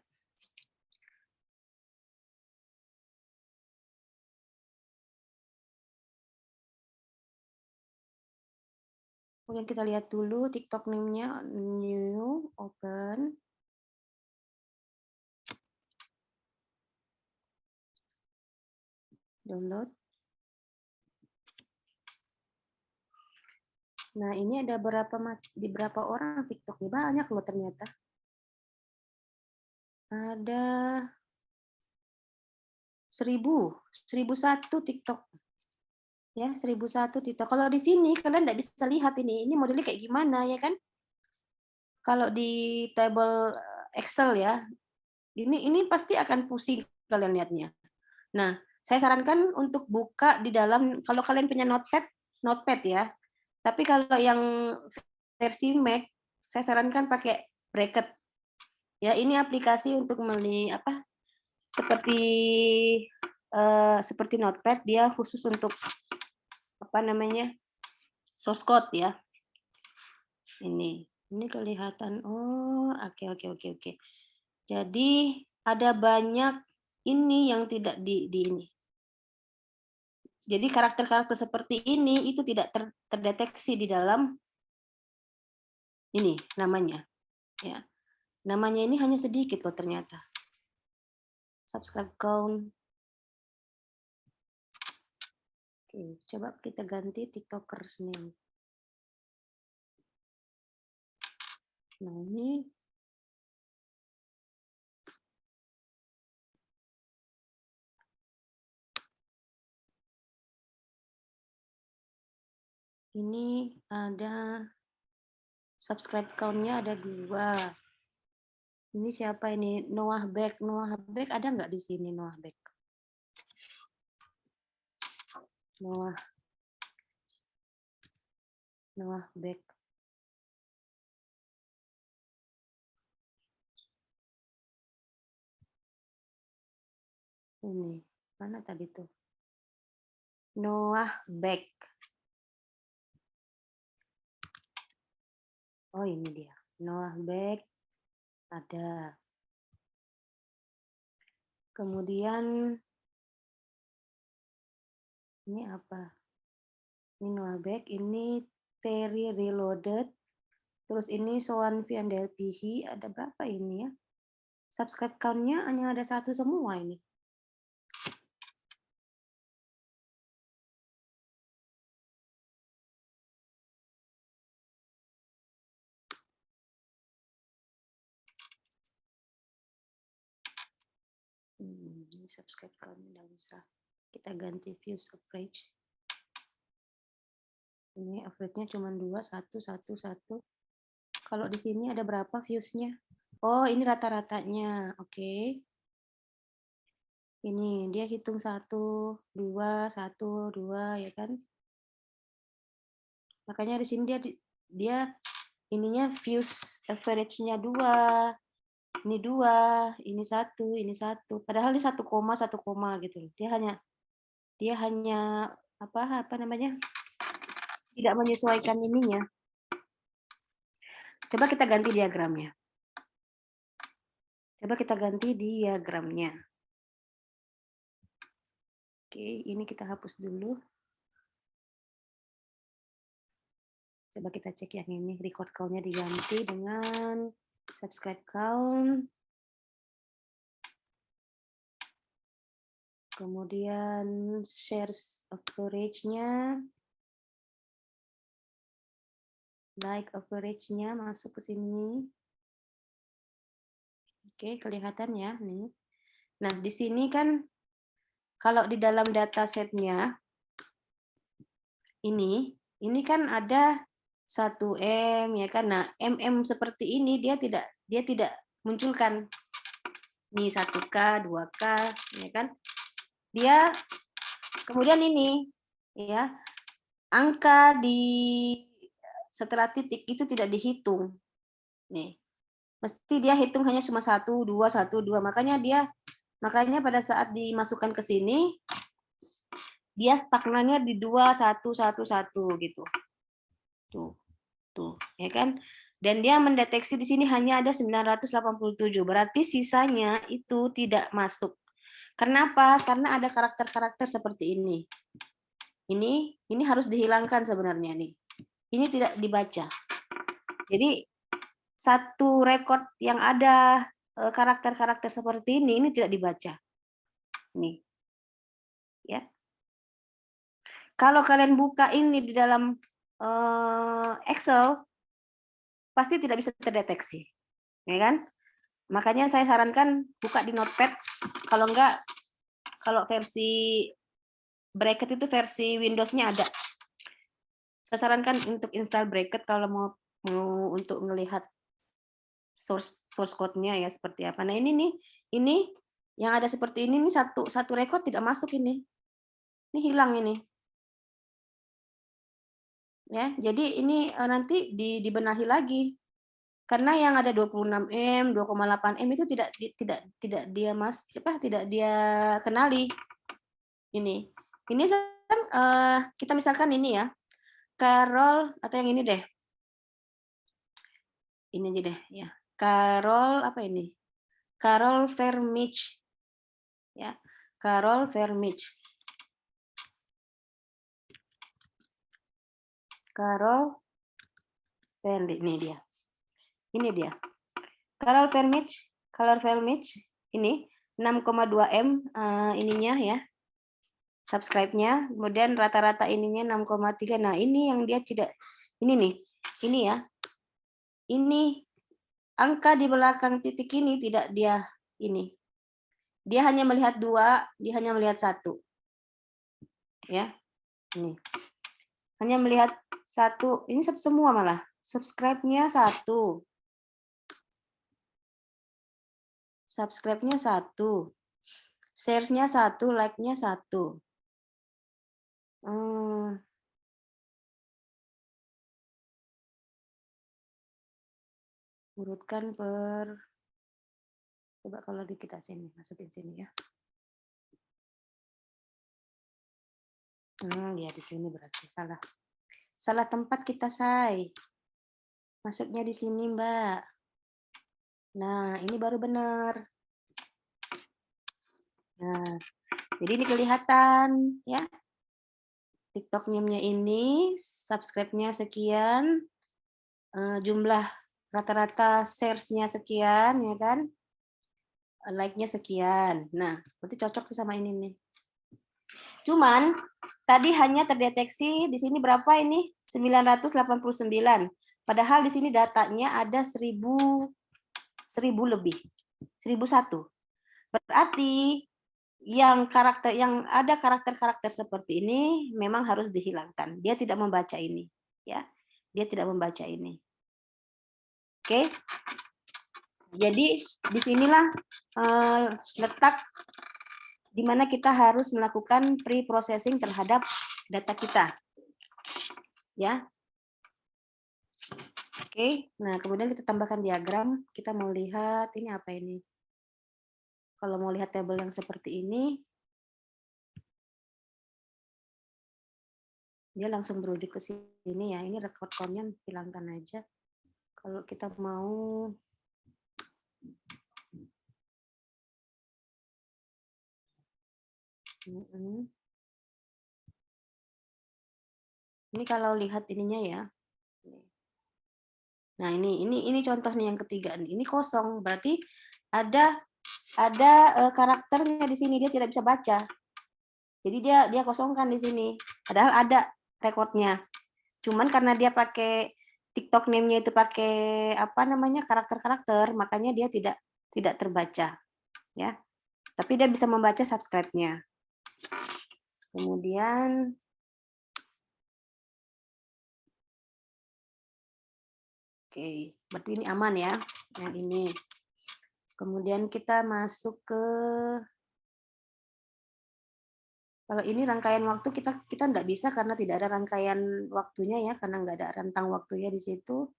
[SPEAKER 1] Kemudian kita lihat dulu TikTok name-nya, new, open. Download. Nah, ini ada di berapa orang TikTok-nya? Banyak loh ternyata. Ada 1001 TikTok. Ya, 1001 TikTok. Kalau di sini kalian nggak bisa lihat ini modelnya kayak gimana ya kan? Kalau di table Excel ya, ini pasti akan pusing kalian lihatnya. Nah, saya sarankan untuk buka di dalam, kalau kalian punya notepad ya. Tapi kalau yang versi Mac, saya sarankan pakai bracket. Ya, ini aplikasi untuk seperti notepad, dia khusus untuk source code ya. Ini kelihatan. Oh, oke. Jadi ada banyak ini yang tidak di ini. Jadi karakter-karakter seperti ini itu tidak terdeteksi di dalam ini namanya. Ya. Namanya ini hanya sedikit loh ternyata. Subscribe count. Oke, coba kita ganti TikTokers name. Nah, ini ada subscribe count-nya ada 2. Ini siapa ini? Noah Beck. Noah Beck ada nggak di sini Noah Beck? Noah Beck. Ini mana tadi tuh? Noah Beck. Oh, ini dia. Noah Beck ada. Kemudian ini apa? Ini Noah Beck, ini Terry Reloaded. Terus ini Soan Viandelpihi, ada berapa ini ya? Subscribe count-nya hanya ada 1 semua ini. Ini subscribe count-nya nggak usah. Kita ganti views average. Ini average-nya cuma 2, 1, 1, 1. Kalau di sini ada berapa views-nya? Oh, ini rata-ratanya. Oke. Ini dia hitung 1, 2, 1, 2 ya kan? Makanya di sini dia ininya views average-nya 2. Ini 2, ini 1, ini 1. Padahal ini 1 koma gitu. Dia hanya apa namanya? Tidak menyesuaikan ininya. Coba kita ganti diagramnya. Oke, ini kita hapus dulu. Coba kita cek yang ini, record count-nya diganti dengan subscribe count. Kemudian share average-nya. Like average-nya masuk ke sini. Oke, kelihatan ya nih. Nah, di sini kan kalau di dalam dataset-nya ini kan ada 1M ya kan. Nah, MM seperti ini dia tidak munculkan. Nih 1K, 2K ya kan. Dia kemudian ini ya, angka di setelah titik itu tidak dihitung. Nih. Mesti dia hitung hanya cuma 1, 2, 1, 2. Makanya pada saat dimasukkan ke sini dia stagnannya di 2, 1, 1, 1 gitu. Tuh, ya kan? Dan dia mendeteksi di sini hanya ada 987, berarti sisanya itu tidak masuk. Kenapa? Karena ada karakter-karakter seperti ini. Ini harus dihilangkan sebenarnya nih. Ini tidak dibaca. Jadi satu rekod yang ada karakter-karakter seperti ini tidak dibaca. Nih. Ya. Kalau kalian buka ini di dalam Excel, pasti tidak bisa terdeteksi, ya kan? Makanya saya sarankan buka di Notepad. Kalau enggak, kalau versi bracket itu versi Windows-nya ada. Saya sarankan untuk install bracket kalau mau untuk melihat source code-nya ya seperti apa. Nah ini yang ada seperti ini nih satu record tidak masuk ini hilang ini. Ya, jadi ini nanti dibenahi lagi. Karena yang ada 26M, 2,8M itu tidak dia kenali. Ini kan kita misalkan ini ya. Carol atau yang ini deh. Ini aja deh ya. Carol apa ini? Carol Vermich. Ya. Carol Vermich. Carol Vermich ini dia. Ini dia. Carol Vermich ini 6,2M ininya ya. Subscribe-nya, kemudian rata-rata ininya 6,3. Nah, ini yang dia tidak ini nih. Ini ya. Ini angka di belakang titik ini tidak dia ini. Dia hanya melihat 2, dia hanya melihat 1. Ya. Ini. Hanya melihat 1. Ini semua malah. Subscribe-nya 1. Subscribe-nya 1. Share-nya 1, like-nya 1. Urutkan coba kalau kita sini, masukin sini ya. Ya di sini berarti salah tempat kita, Say. Masuknya di sini, Mbak. Nah, ini baru benar. Nah, jadi ini kelihatan ya. TikTok name-nya ini, subscribe-nya sekian, jumlah rata-rata shares-nya sekian, ya kan? Like-nya sekian. Nah, berarti cocok sama ini nih. Cuman tadi hanya terdeteksi di sini berapa ini? 989. Padahal di sini datanya ada 1000 lebih. 1001. Berarti yang ada karakter-karakter seperti ini memang harus dihilangkan. Dia tidak membaca ini, ya. Dia tidak membaca ini. Oke. Jadi disinilah letak di mana kita harus melakukan pre-processing terhadap data kita. Ya. Oke, nah kemudian kita tambahkan diagram. Kita mau lihat ini apa ini. Kalau mau lihat tabel yang seperti ini, dia langsung berudik ke sini ya. Ini record count-nya hilangkan aja. Kalau kita mau ini kalau lihat ininya ya. Nah, ini contoh nih yang ketiga nih. Ini kosong, berarti ada karakternya di sini, dia tidak bisa baca. Jadi dia kosongkan di sini. Padahal ada rekodnya. Cuman karena dia pakai TikTok name-nya itu pakai apa namanya karakter-karakter, makanya dia tidak terbaca, ya. Tapi dia bisa membaca subscribe-nya. Kemudian oke, berarti ini aman ya. Yang ini. Kemudian kita masuk ke kalau ini rangkaian waktu kita nggak bisa karena tidak ada rangkaian waktunya ya, karena nggak ada rentang waktunya di situ.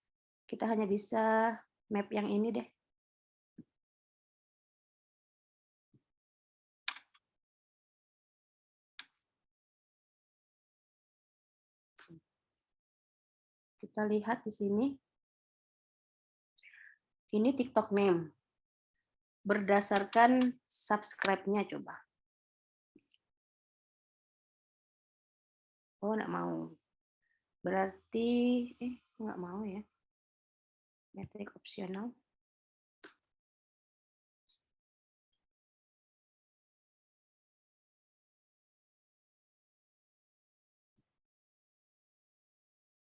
[SPEAKER 1] Kita hanya bisa map yang ini deh. Kita lihat di sini. Ini TikTok name. Berdasarkan subscribe-nya coba. Oh, enggak mau. Berarti enggak mau ya. Metrik opsional.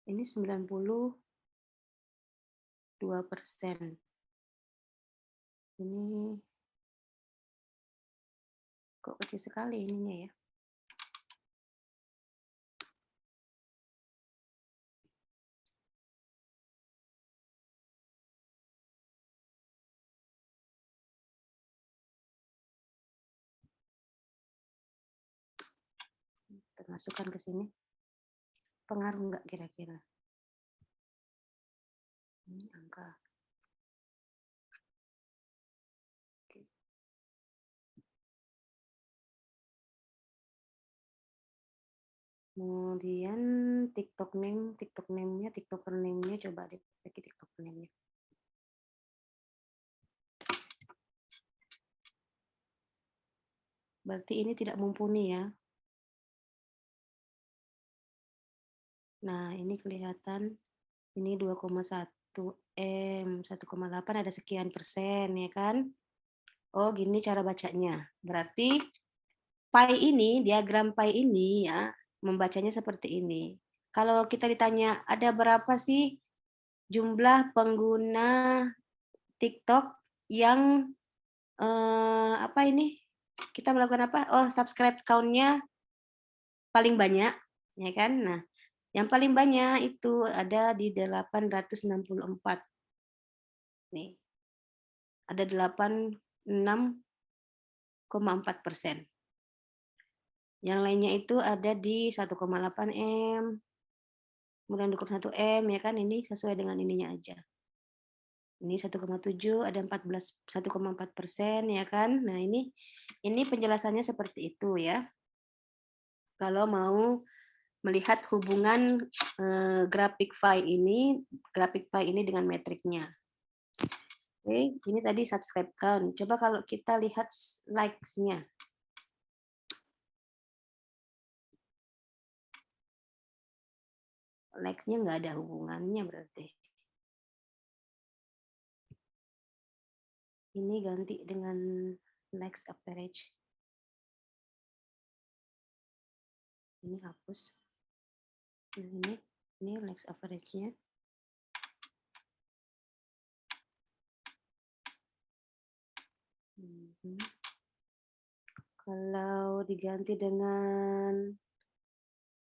[SPEAKER 1] Ini 92%. Ini kok kecil sekali ininya ya. Kita masukkan ke sini. Pengaruh enggak kira-kira? Ini angka. Oke. Kemudian TikTok name-nya, TikToker name-nya coba deh pakai TikTok name-nya. Berarti ini tidak mumpuni ya. Nah, ini kelihatan ini 2,1 M, 1,8 ada sekian persen ya kan? Oh, gini cara bacanya. Berarti pi ini, diagram pi ini ya, membacanya seperti ini. Kalau kita ditanya ada berapa sih jumlah pengguna TikTok yang apa ini? Kita melakukan apa? Oh, subscribe count-nya paling banyak, ya kan? Nah, yang paling banyak itu ada di 864. Nih. Ada 86,4%. Yang lainnya itu ada di 1,8 M, kemudian 2,1 M, ya kan? Ini sesuai dengan ininya aja. Ini 1,7, ada 1,4%, ya kan? Nah, ini penjelasannya seperti itu ya. Kalau mau melihat hubungan grafik pi ini dengan metriknya. Oke, ini tadi subscribe count. Coba kalau kita lihat likes-nya. Likes-nya nggak ada hubungannya berarti. Ini ganti dengan likes average. Ini hapus. Ini likes average-nya. Kalau diganti dengan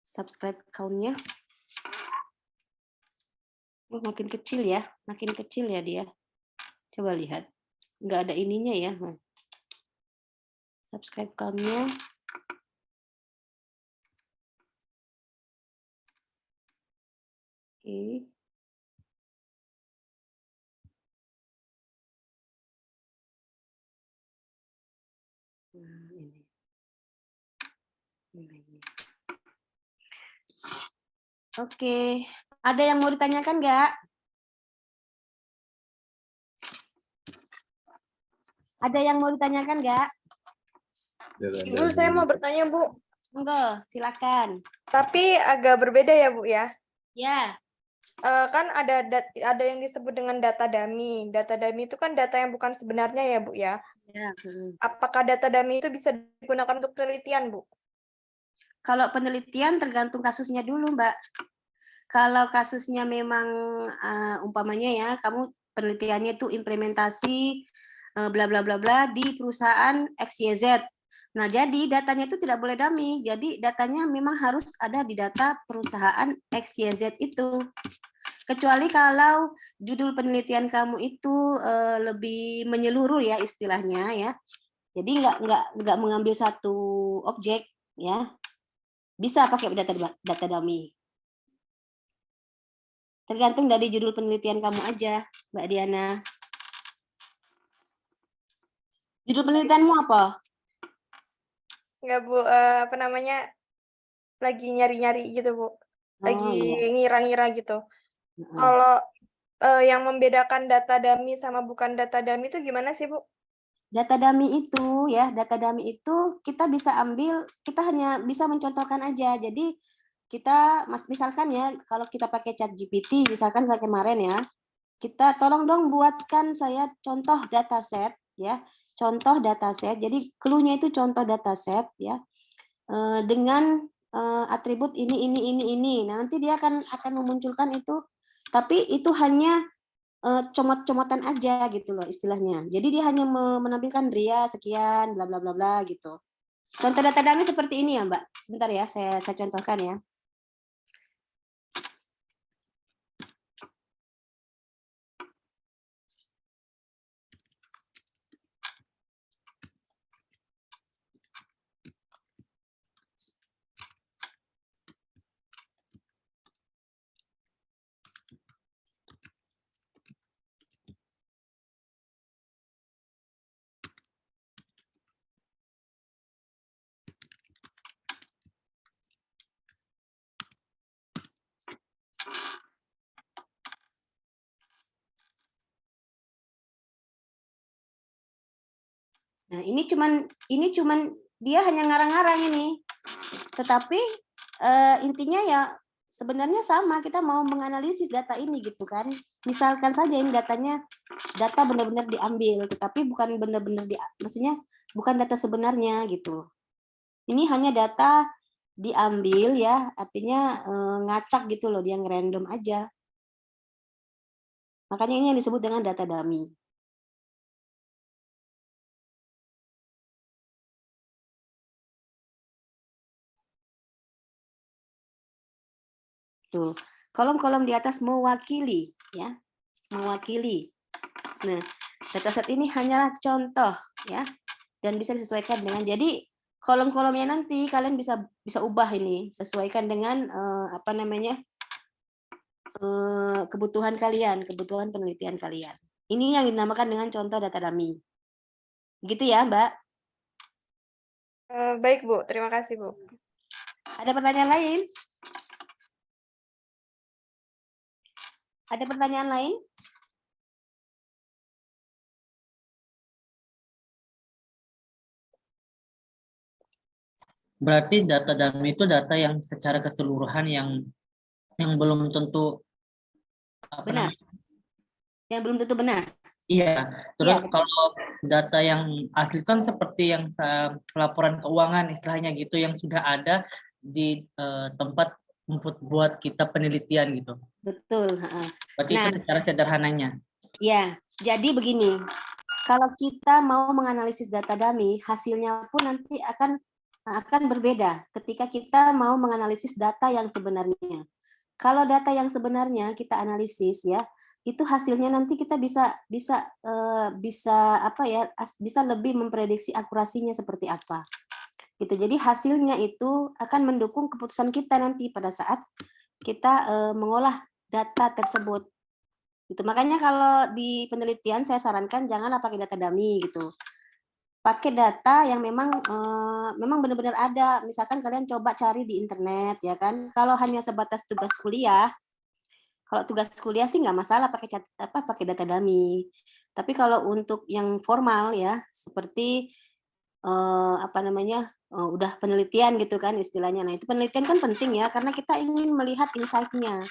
[SPEAKER 1] subscribe count-nya, makin kecil ya dia. Coba lihat, nggak ada ininya ya. Subscribe count-nya. Oke. Ini. Oke, ada yang mau ditanyakan nggak? Ada yang mau ditanyakan nggak?
[SPEAKER 5] Bu, saya mau bertanya, Bu.
[SPEAKER 1] Monggo, silakan.
[SPEAKER 5] Tapi agak berbeda ya, Bu ya.
[SPEAKER 1] Ya.
[SPEAKER 5] Kan ada yang disebut dengan data dummy. Data dummy itu kan data yang bukan sebenarnya ya, Bu ya.
[SPEAKER 1] Ya.
[SPEAKER 5] Apakah data dummy itu bisa digunakan untuk penelitian, Bu?
[SPEAKER 1] Kalau penelitian tergantung kasusnya dulu, Mbak. Kalau kasusnya memang umpamanya ya, kamu penelitiannya itu implementasi bla bla bla bla di perusahaan XYZ. Nah, jadi datanya itu tidak boleh dummy. Jadi datanya memang harus ada di data perusahaan XYZ itu. Kecuali kalau judul penelitian kamu itu lebih menyeluruh ya istilahnya ya. Jadi nggak mengambil satu objek ya. Bisa pakai data dummy. Tergantung dari judul penelitian kamu aja, Mbak Diana. Judul penelitianmu apa?
[SPEAKER 5] Enggak, Bu. Apa namanya? Lagi nyari-nyari gitu, Bu. Lagi ngira-ngira gitu. Kalau yang membedakan data dummy sama bukan data dummy itu gimana sih, Bu?
[SPEAKER 1] Data dummy itu ya, data dummy itu kita bisa ambil, kita hanya bisa mencontohkan aja. Jadi kita misalkan ya, kalau kita pakai ChatGPT, misalkan saya kemarin ya, kita tolong dong buatkan saya contoh dataset ya, contoh dataset. Jadi clue-nya itu contoh dataset ya, dengan atribut ini. Nah, nanti dia akan memunculkan itu, tapi itu hanya comot-comotan aja gitu loh istilahnya. Jadi dia hanya menampilkan Ria sekian bla bla bla bla gitu. Contoh data dummy seperti ini ya, Mbak. Sebentar ya, saya contohkan ya. Nah, ini cuman dia hanya ngarang-ngarang ini. Tetapi intinya ya sebenarnya sama, kita mau menganalisis data ini gitu kan. Misalkan saja ini data benar-benar diambil, tetapi bukan benar-benar maksudnya bukan data sebenarnya gitu. Ini hanya data diambil ya, artinya ngacak gitu loh, dia ngerandom aja. Makanya ini yang disebut dengan data dummy. Tuh, kolom-kolom di atas mewakili ya, mewakili. Nah, dataset ini hanyalah contoh ya, dan bisa disesuaikan dengan, jadi kolom-kolomnya nanti kalian bisa ubah ini, sesuaikan dengan apa namanya, kebutuhan kalian, kebutuhan penelitian kalian. Ini yang dinamakan dengan contoh data dummy. Gitu ya, Mbak.
[SPEAKER 5] Baik, Bu. Terima kasih, Bu.
[SPEAKER 1] Ada pertanyaan lain? Ada pertanyaan lain?
[SPEAKER 4] Berarti data dummy itu data yang secara keseluruhan yang belum tentu apa
[SPEAKER 1] Benar.
[SPEAKER 4] namanya?
[SPEAKER 1] Yang belum tentu benar.
[SPEAKER 4] Iya. Terus
[SPEAKER 1] Iya, betul.
[SPEAKER 4] kalau data yang asli kan seperti yang laporan keuangan istilahnya gitu yang sudah ada di tempat buat kita penelitian gitu.
[SPEAKER 1] Betul.
[SPEAKER 4] Berarti
[SPEAKER 1] Nah,
[SPEAKER 4] itu secara sederhananya.
[SPEAKER 1] ya, jadi begini. Kalau kita mau menganalisis data dummy, hasilnya pun nanti akan berbeda ketika kita mau menganalisis data yang sebenarnya. Kalau data yang sebenarnya kita analisis ya, itu hasilnya nanti kita bisa bisa lebih memprediksi akurasinya seperti apa. Gitu. Jadi hasilnya itu akan mendukung keputusan kita nanti pada saat kita mengolah data tersebut. Gitu. Makanya kalau di penelitian saya sarankan janganlah pakai data dummy gitu. Pakai data yang memang benar-benar ada. Misalkan kalian coba cari di internet ya kan. Kalau hanya sebatas tugas kuliah, kalau tugas kuliah sih nggak masalah pakai data dummy. Tapi kalau untuk yang formal ya seperti udah penelitian gitu kan istilahnya. Nah itu penelitian kan penting ya karena kita ingin melihat insight-nya.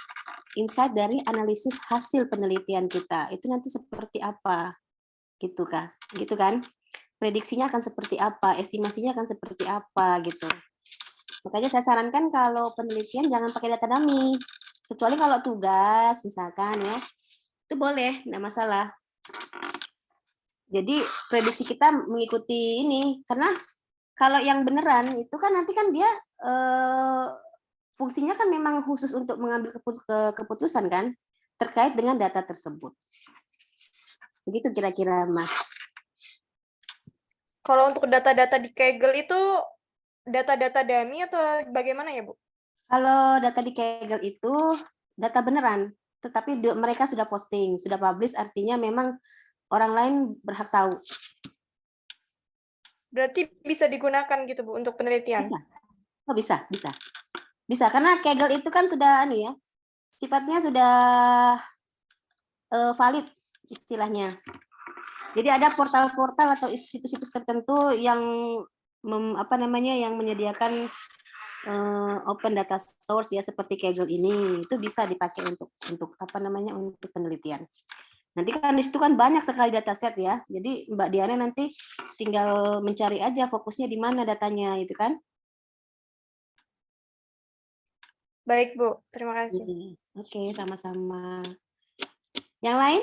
[SPEAKER 1] Insight dari analisis hasil penelitian kita itu nanti seperti apa gitu kan, prediksinya akan seperti apa, estimasinya akan seperti apa gitu. Makanya saya sarankan kalau penelitian jangan pakai data dummy, kecuali kalau tugas misalkan ya itu boleh, nggak masalah. Jadi prediksi kita mengikuti ini, karena kalau yang beneran itu kan nanti kan dia fungsinya kan memang khusus untuk mengambil keputusan kan terkait dengan data tersebut. Begitu kira-kira, Mas.
[SPEAKER 5] Kalau untuk data-data di Kaggle itu data-data dummy atau bagaimana ya, Bu?
[SPEAKER 1] Kalau data di Kaggle itu data beneran, tetapi mereka sudah posting, sudah publish, artinya memang orang lain berhak tahu.
[SPEAKER 5] Berarti bisa digunakan gitu, Bu, untuk penelitian?
[SPEAKER 1] Bisa. Oh, bisa. Bisa, karena Kaggle itu kan sudah sifatnya sudah valid istilahnya. Jadi ada portal-portal atau situs-situs tertentu yang yang menyediakan open data source ya seperti Kaggle ini, itu bisa dipakai untuk untuk penelitian. Nanti kan di situ kan banyak sekali dataset ya. Jadi Mbak Diana nanti tinggal mencari aja fokusnya di mana datanya itu kan.
[SPEAKER 5] Baik, Bu. Terima kasih.
[SPEAKER 1] Oke, sama-sama. Yang lain?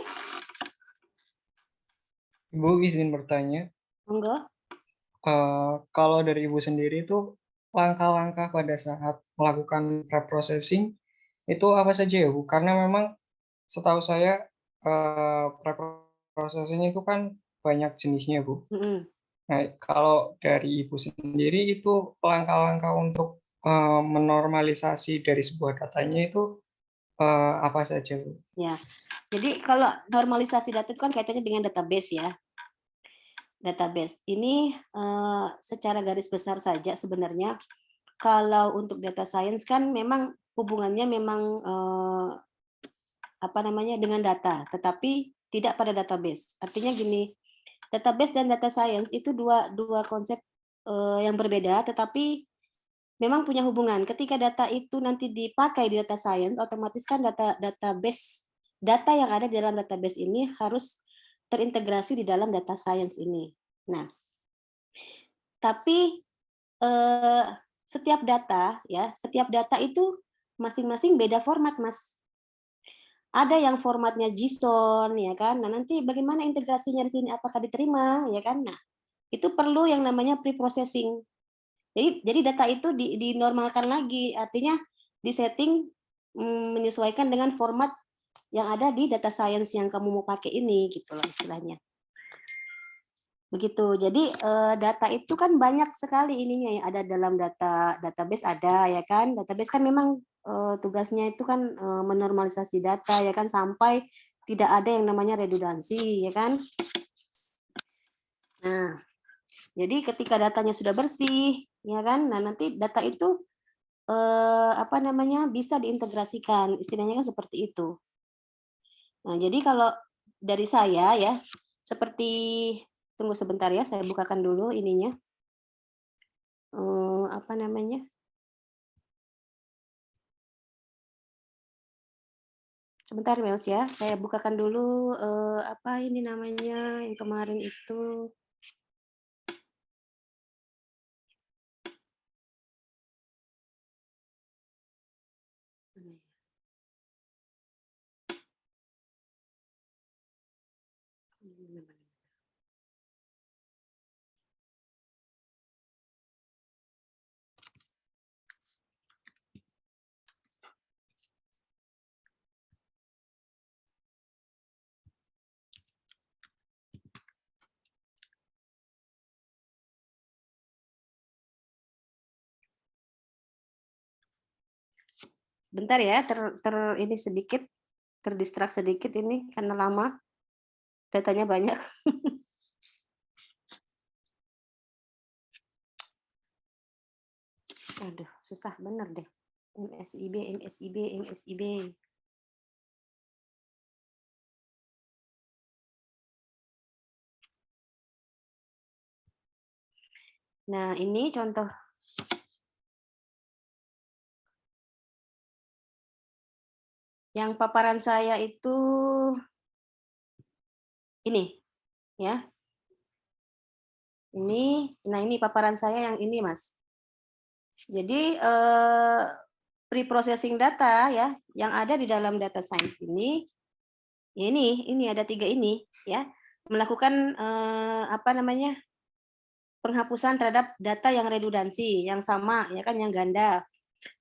[SPEAKER 6] Ibu izin bertanya,
[SPEAKER 1] Monggo.
[SPEAKER 6] kalau dari Ibu sendiri itu langkah-langkah pada saat melakukan preprocessing itu apa saja ya Bu? Karena memang setahu saya preprocessing itu kan banyak jenisnya Bu. Nah, kalau dari Ibu sendiri itu langkah-langkah untuk menormalisasi dari sebuah datanya itu apa saja Bu?
[SPEAKER 1] Ya, jadi kalau normalisasi data itu kan kaitannya dengan database ya. Database ini secara garis besar saja sebenarnya kalau untuk data science kan memang hubungannya memang dengan data, tetapi tidak pada database. Artinya gini, database dan data science itu dua konsep yang berbeda, tetapi memang punya hubungan. Ketika data itu nanti dipakai di data science, otomatis kan data yang ada di dalam database ini harus terintegrasi di dalam data science ini. Nah, tapi setiap data itu masing-masing beda format, Mas. Ada yang formatnya JSON, ya kan? Nah, nanti bagaimana integrasinya di sini? Apakah diterima, ya kan? Nah, itu perlu yang namanya pre-processing. Jadi data itu dinormalkan lagi, artinya disetting menyesuaikan dengan format yang ada di data science yang kamu mau pakai ini, gitu loh istilahnya. Begitu. Jadi data itu kan banyak sekali ininya yang ada dalam database ada ya kan. Database kan memang tugasnya itu kan menormalisasi data ya kan sampai tidak ada yang namanya redundansi ya kan. Nah, jadi ketika datanya sudah bersih ya kan, nah nanti data itu bisa diintegrasikan, istilahnya kan seperti itu. Nah, jadi kalau dari saya ya seperti tunggu sebentar ya, saya bukakan dulu ininya. Sebentar Mels ya, saya bukakan dulu apa ini namanya yang kemarin itu. Bentar ya, ini sedikit terdistrak sedikit ini karena lama, datanya banyak. Aduh, susah bener deh. MSIB. Nah, ini contoh. Yang paparan saya itu ini, ya. Ini paparan saya yang ini, Mas. Jadi pre-processing data ya, yang ada di dalam data science ini ada 3 ini, ya, melakukan penghapusan terhadap data yang redundansi, yang sama, ya kan, yang ganda.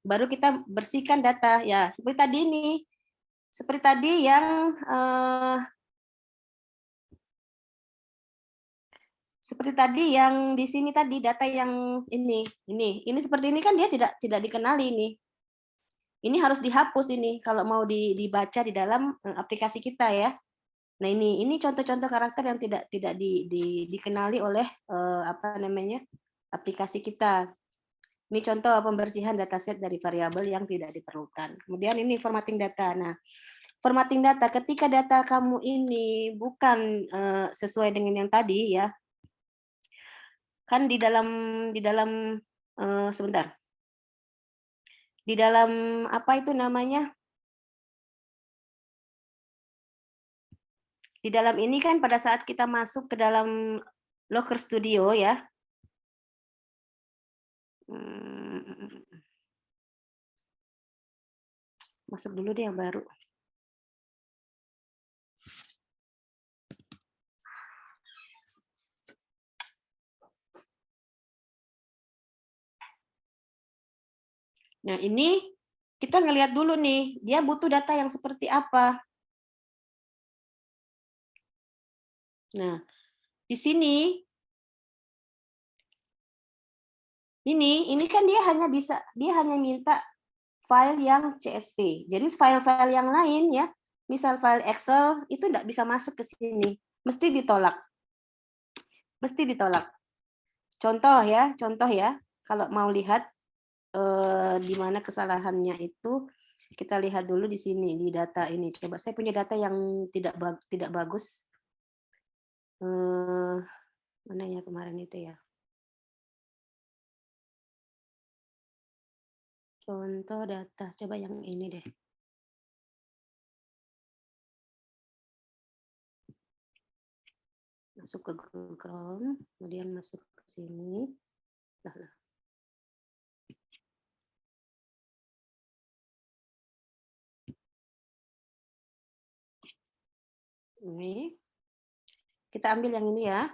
[SPEAKER 1] Baru kita bersihkan data, ya, seperti tadi ini. Seperti tadi yang di sini tadi data yang ini seperti ini kan dia tidak dikenali ini. Ini harus dihapus ini kalau mau dibaca di dalam aplikasi kita ya. Nah ini contoh-contoh karakter yang tidak dikenali oleh aplikasi kita. Ini contoh pembersihan dataset dari variabel yang tidak diperlukan. Kemudian ini formatting data. Nah, formatting data. Ketika data kamu ini bukan sesuai dengan yang tadi ya, kan di dalam sebentar, di dalam apa itu namanya? Di dalam ini kan pada saat kita masuk ke dalam Looker Studio ya. Masuk dulu deh yang baru. Nah, ini kita ngelihat dulu nih, dia butuh data yang seperti apa. Nah, di sini ini kan dia hanya minta file yang CSV. Jadi file-file yang lain ya, misal file Excel itu tidak bisa masuk ke sini, mesti ditolak. Mesti ditolak. Contoh ya, kalau mau lihat di mana kesalahannya itu, kita lihat dulu di sini di data ini. Coba saya punya data yang tidak bagus. Mana ya kemarin itu ya? Contoh data, coba yang ini deh. Masuk ke Google Chrome, kemudian masuk ke sini. Lah. Ini. Kita ambil yang ini ya.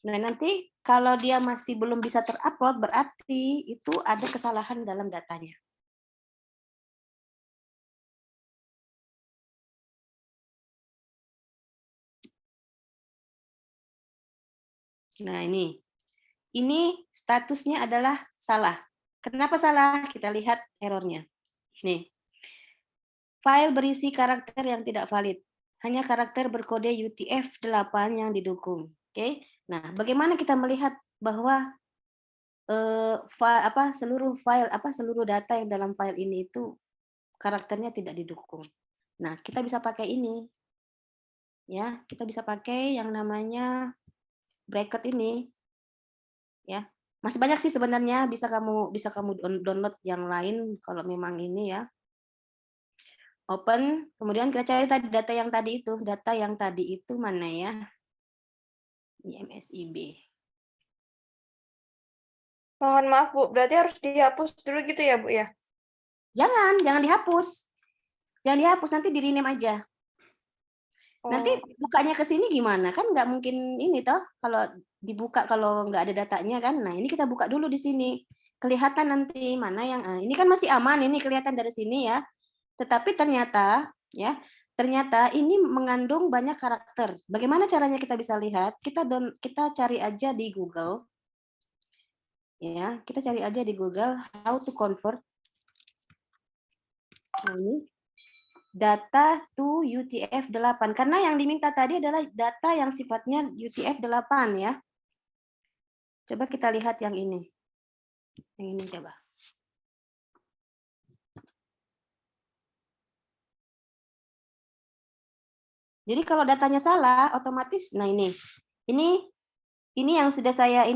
[SPEAKER 1] Nah, nanti kalau dia masih belum bisa terupload, berarti itu ada kesalahan dalam datanya. Nah, ini statusnya adalah salah. Kenapa salah? Kita lihat errornya. Nih, file berisi karakter yang tidak valid. Hanya karakter berkode UTF-8 yang didukung. Oke. Nah, bagaimana kita melihat bahwa seluruh data yang dalam file ini itu karakternya tidak didukung. Nah, kita bisa pakai ini. Ya, kita bisa pakai yang namanya bracket ini. Ya. Masih banyak sih sebenarnya, bisa kamu download yang lain kalau memang ini ya. Open, kemudian kita cari tadi data yang tadi itu mana ya? IMSIB.
[SPEAKER 5] Mohon maaf Bu, berarti harus dihapus dulu gitu ya Bu ya?
[SPEAKER 1] Jangan dihapus. Jangan dihapus, nanti di rename aja. Nanti bukanya ke sini gimana? Kan nggak mungkin ini toh, kalau dibuka kalau nggak ada datanya kan. Nah, ini kita buka dulu di sini. Kelihatan nanti mana yang ini kan masih aman, ini kelihatan dari sini ya. Tetapi ternyata ini mengandung banyak karakter. Bagaimana caranya kita bisa lihat? Kita cari aja di Google. Ya, kita cari aja di Google how to convert. Nah, ini data to UTF-8 karena yang diminta tadi adalah data yang sifatnya UTF-8 ya. Coba kita lihat yang ini. Yang ini coba. Jadi kalau datanya salah, otomatis nah ini yang sudah saya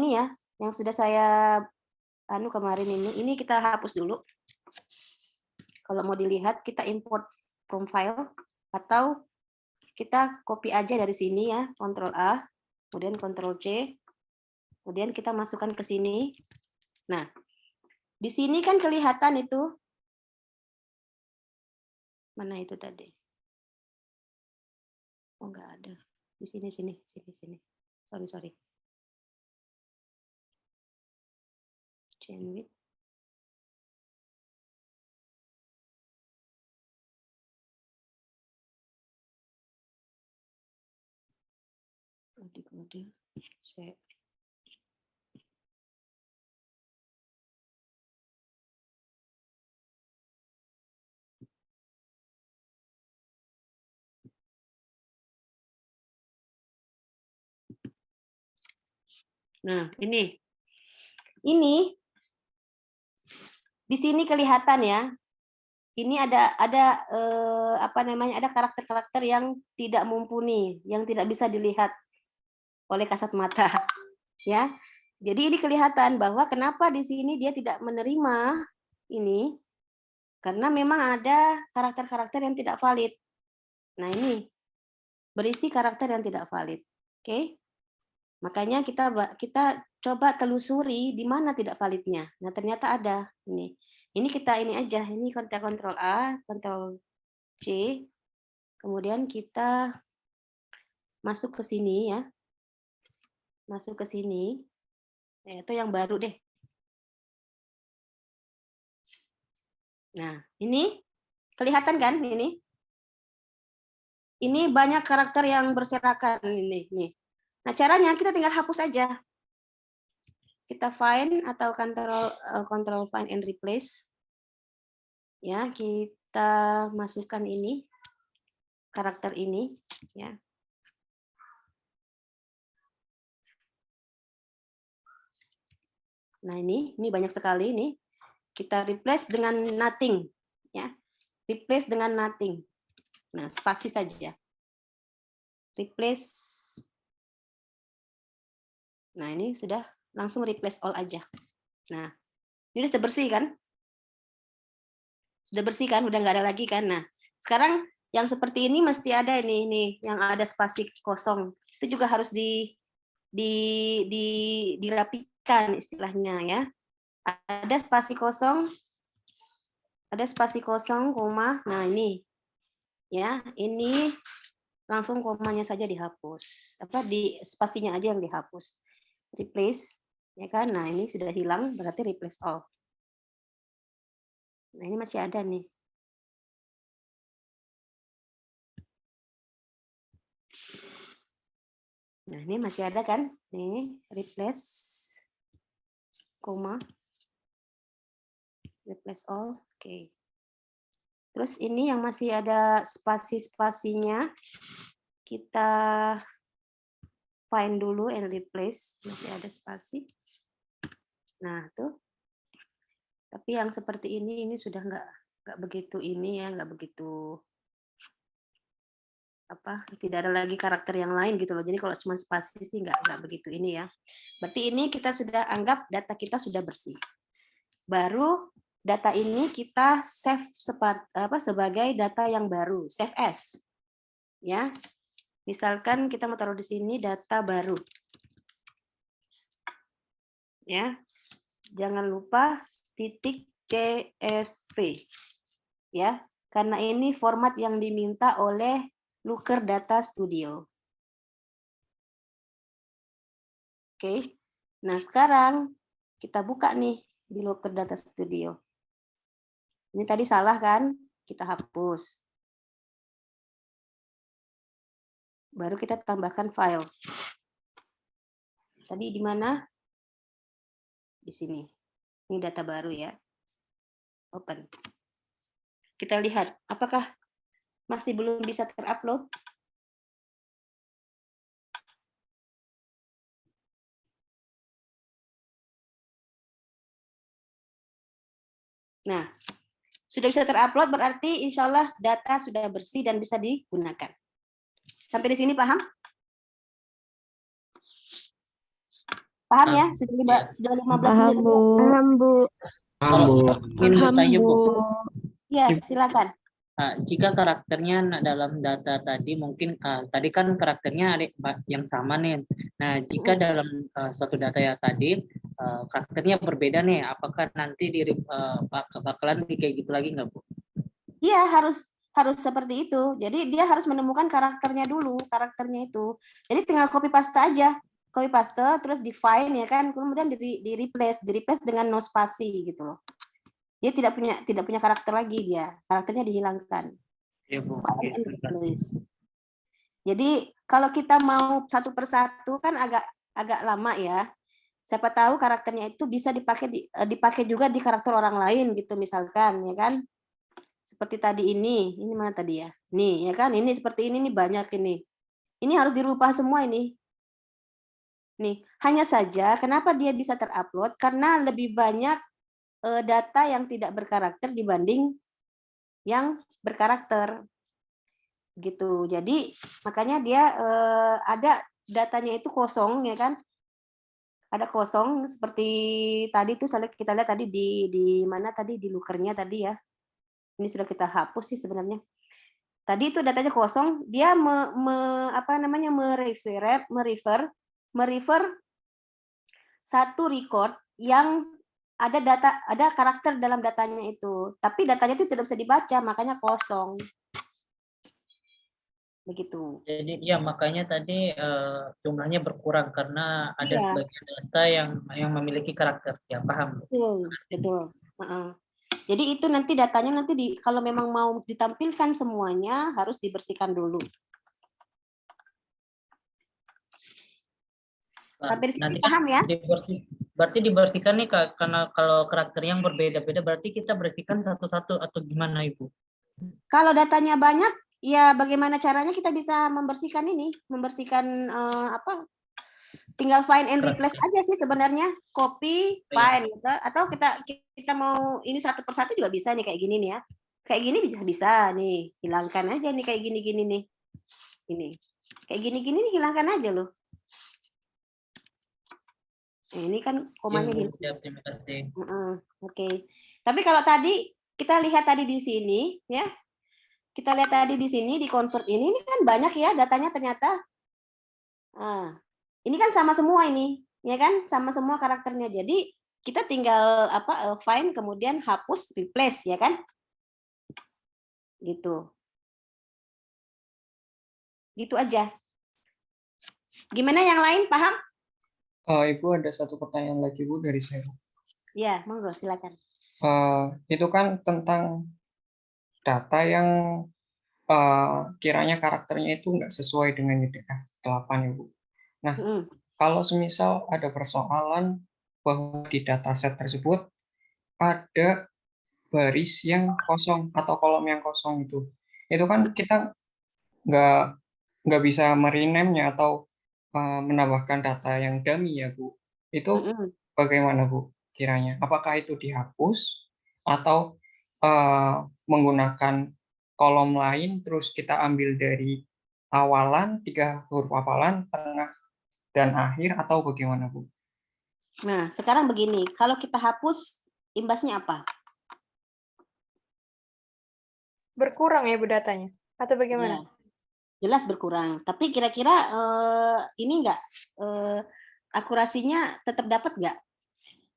[SPEAKER 1] kemarin ini kita hapus dulu. Kalau mau dilihat kita import from file atau kita copy aja dari sini ya, Ctrl A, kemudian Ctrl C, kemudian kita masukkan ke sini. Nah, di sini kan kelihatan itu mana itu tadi? Oh, enggak ada. Di sini. Sorry. Chain width. Kode. Saya Nah, ini di sini kelihatan ya. ini ada apa namanya, ada karakter-karakter yang tidak mumpuni, yang tidak bisa dilihat oleh kasat mata, ya. Jadi ini kelihatan bahwa kenapa di sini dia tidak menerima ini, karena memang ada karakter-karakter yang tidak valid. Nah ini berisi karakter yang tidak valid, oke? Makanya kita coba telusuri di mana tidak validnya. Nah ternyata ada ini. Ini kita ini aja, ini kita Ctrl A, Ctrl C, kemudian kita masuk ke sini ya, masuk ke sini, itu yang baru deh. Nah ini kelihatan kan ini? Ini banyak karakter yang berserakan ini. Nih. Nah caranya kita tinggal hapus aja. Kita find atau control find and replace. Ya, kita masukkan ini karakter ini ya. Nah, ini banyak sekali ini. Kita replace dengan nothing ya. Replace dengan nothing. Nah, spasi saja. Replace. Nah, ini sudah langsung replace all aja. Nah, ini sudah bersih kan? Sudah bersih kan? Udah nggak ada lagi kan? Nah, sekarang yang seperti ini mesti ada ini yang ada spasi kosong. Itu juga harus dirapikan istilahnya ya. Ada spasi kosong, koma. Nah, ini ya, ini langsung komanya saja dihapus. Apa di spasinya aja yang dihapus. Replace ya kan? Nah, ini sudah hilang berarti replace all. Nah, ini masih ada nih. Nah, ini masih ada kan? Nih, replace, koma, replace all. Oke. Terus ini yang masih ada spasi-spasinya, kita find dulu and replace. Masih ada spasi. Nah, tuh. Tapi yang seperti ini sudah nggak begitu ini ya, nggak begitu apa, tidak ada lagi karakter yang lain gitu loh. Jadi kalau cuma spasi sih nggak begitu ini ya. Berarti ini kita sudah anggap data kita sudah bersih. Baru data ini kita save sebagai data yang baru, save as. Ya. Misalkan kita mau taruh di sini data baru. Ya. Jangan lupa titik CSV. Ya, karena ini format yang diminta oleh Looker Data Studio. Oke. Nah, sekarang kita buka nih di Looker Data Studio. Ini tadi salah kan? Kita hapus. Baru kita tambahkan file. Tadi di mana? Di sini. Ini data baru ya. Open. Kita lihat apakah masih belum bisa terupload. Nah, sudah bisa terupload berarti insya Allah data sudah bersih dan bisa digunakan. Sampai di sini paham? Paham ya? Sudah 15
[SPEAKER 7] Paham,
[SPEAKER 1] menit.
[SPEAKER 7] Bu.
[SPEAKER 8] Paham, Bu.
[SPEAKER 4] Kalau ingin bertanya, Bu,
[SPEAKER 1] Ya, silakan.
[SPEAKER 4] jika karakternya dalam data tadi mungkin tadi kan karakternya ada yang sama nih. Nah, jika dalam suatu data ya tadi karakternya berbeda nih, apakah nanti bakalan kayak gitu lagi nggak, Bu?
[SPEAKER 1] Iya, harus seperti itu. Jadi dia harus menemukan karakternya dulu, karakternya itu. Jadi tinggal copy paste aja. Copy paste terus define ya kan, kemudian di replace dengan no spasi gitu loh. Dia tidak punya karakter lagi dia. Karakternya dihilangkan.
[SPEAKER 4] Ya, Bu.
[SPEAKER 1] Jadi kalau kita mau satu persatu kan agak lama ya. Siapa tahu karakternya itu bisa dipakai juga di karakter orang lain gitu misalkan ya kan. Seperti tadi ini mana tadi ya? Nih ya kan, ini seperti ini nih banyak ini. Ini harus dirubah semua ini. Nih, hanya saja kenapa dia bisa terupload? Karena lebih banyak data yang tidak berkarakter dibanding yang berkarakter gitu. Jadi makanya dia ada datanya itu kosong ya kan, ada kosong seperti tadi tuh kita lihat tadi di mana tadi di lookernya tadi ya, ini sudah kita hapus sih sebenarnya. Tadi itu datanya kosong, dia merefer satu record yang ada karakter dalam datanya itu, tapi datanya itu tidak bisa dibaca, makanya kosong. Begitu.
[SPEAKER 4] Jadi ya makanya tadi jumlahnya berkurang karena ada
[SPEAKER 1] Iya.
[SPEAKER 4] sebagian data yang memiliki karakter. Ya paham.
[SPEAKER 1] Betul. Jadi itu nanti datanya nanti kalau memang mau ditampilkan semuanya harus dibersihkan dulu. Sampai di sini
[SPEAKER 4] Nanti
[SPEAKER 1] paham ya?
[SPEAKER 4] Berarti dibersihkan nih Kak, karena kalau karakter yang berbeda-beda berarti kita bersihkan satu-satu atau gimana Ibu?
[SPEAKER 1] Kalau datanya banyak, ya bagaimana caranya kita bisa membersihkan ini, membersihkan tinggal find and replace aja sih sebenarnya, copy, find gitu. Atau kita mau ini satu persatu juga bisa nih kayak gini nih ya, kayak gini bisa nih, hilangkan aja nih kayak gini-gini nih, ini kayak gini-gini nih hilangkan aja loh. Nah, ini kan komanya hilang.
[SPEAKER 4] Terima kasih.
[SPEAKER 1] Oke. Tapi kalau tadi kita lihat tadi di sini ya, kita lihat tadi di sini di convert ini kan banyak ya datanya ternyata. Nah, ini kan sama semua ini, ya kan? Sama semua karakternya. Jadi kita tinggal find kemudian hapus replace ya kan? Gitu. Gitu aja. Gimana yang lain paham?
[SPEAKER 6] Ibu ada satu pertanyaan lagi Bu dari saya.
[SPEAKER 1] Ya, monggo silakan.
[SPEAKER 6] Itu kan tentang data yang kiranya karakternya itu nggak sesuai dengan UTF 8 ya Bu. Nah, kalau semisal ada persoalan bahwa di dataset tersebut ada baris yang kosong atau kolom yang kosong itu kan kita nggak bisa merename-nya atau menambahkan data yang dummy ya Bu. Itu bagaimana Bu kiranya? Apakah itu dihapus atau menggunakan kolom lain terus kita ambil dari awalan 3 huruf hafalan, tengah dan akhir atau bagaimana Bu?
[SPEAKER 1] Nah, sekarang begini, kalau kita hapus imbasnya apa?
[SPEAKER 5] Berkurang ya Bu datanya atau bagaimana?
[SPEAKER 1] Ya, jelas berkurang. Tapi kira-kira ini enggak akurasinya tetap dapat nggak?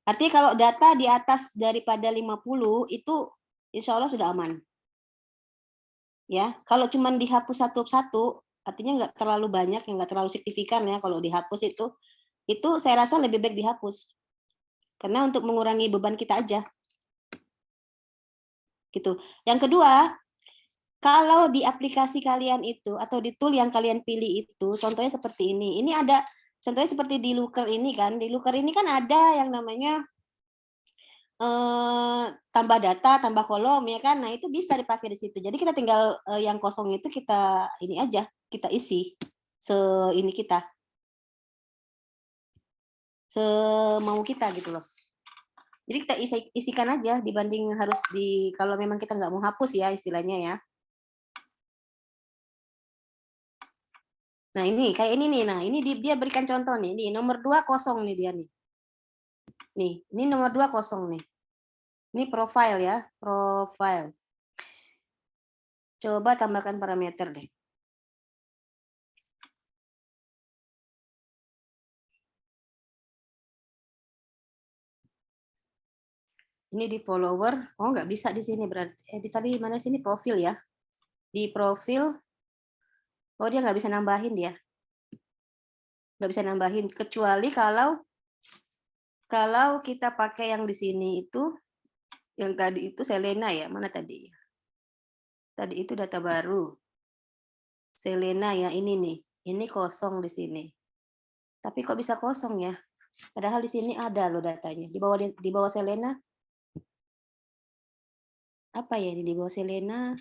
[SPEAKER 1] Artinya kalau data di atas daripada 50 itu insya Allah sudah aman. Ya, kalau cuma dihapus satu-satu, artinya nggak terlalu banyak, yang nggak terlalu signifikan ya kalau dihapus itu saya rasa lebih baik dihapus. Karena untuk mengurangi beban kita aja. Gitu. Yang kedua, kalau di aplikasi kalian itu atau di tool yang kalian pilih itu, contohnya seperti ini. Ini ada contohnya seperti di Looker ini kan. Di Looker ini kan ada yang namanya tambah data, tambah kolom ya kan. Nah, itu bisa dipakai di situ. Jadi kita tinggal yang kosong itu kita ini aja, kita isi ini kita. Semau kita gitu loh. Jadi kita isikan aja dibanding harus kalau memang kita nggak mau hapus ya istilahnya ya. Nah, ini kayak ini nih. Nah, ini dia berikan contoh nih. Ini nomor 2 kosong nih dia nih. Nih, ini nomor 2 kosong nih. Ini profile ya, profile. Coba tambahkan parameter deh. Ini di follower, oh nggak bisa di sini berarti. Di tadi mana sini profil ya? Di profil, oh dia nggak bisa nambahin dia. Nggak bisa nambahin, kecuali kalau kita pakai yang di sini itu, yang tadi itu Selena ya, mana tadi? Tadi itu data baru. Selena ya, ini nih. Ini kosong di sini. Tapi kok bisa kosong ya? Padahal di sini ada loh datanya. Di bawah Selena. Apa ya ini di bawah Selena?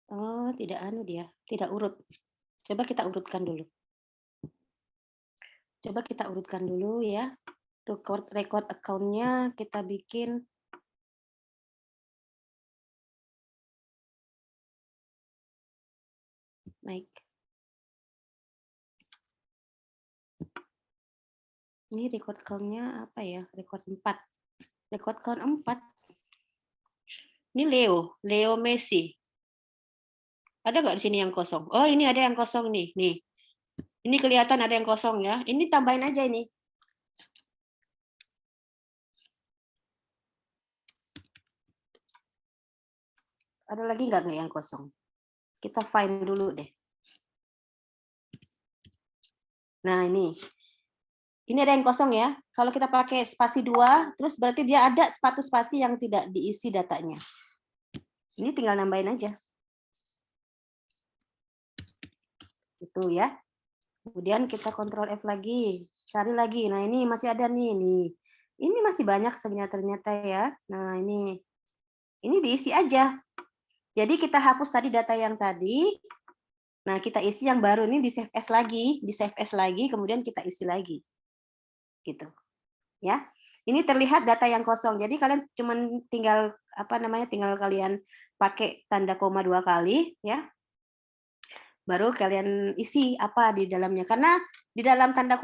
[SPEAKER 1] Oh, tidak dia. Tidak urut. Coba kita urutkan dulu. Coba kita urutkan dulu ya. record account-nya kita bikin naik. Ini record count-nya apa ya? Record 4. Record count 4. Ini Leo Messi. Ada nggak di sini yang kosong? Oh, ini ada yang kosong nih. Nih. Ini kelihatan ada yang kosong ya. Ini tambahin aja ini. Ada lagi nggak yang kosong? Kita find dulu deh. Nah, ini. Ini ada yang kosong ya. Kalau kita pakai spasi 2, terus berarti dia ada spasi yang tidak diisi datanya. Ini tinggal nambahin aja. Itu ya. Kemudian kita kontrol F lagi. Cari lagi. Nah, ini masih ada nih. Ini masih banyak ternyata ya. Nah, ini diisi aja. Jadi kita hapus tadi data yang tadi. Nah, kita isi yang baru ini di save as lagi, kemudian kita isi lagi. Gitu. Ya. Ini terlihat data yang kosong. Jadi kalian cuman tinggal tinggal kalian pakai tanda koma 2 kali ya. Baru kalian isi apa di dalamnya. Karena di dalam tanda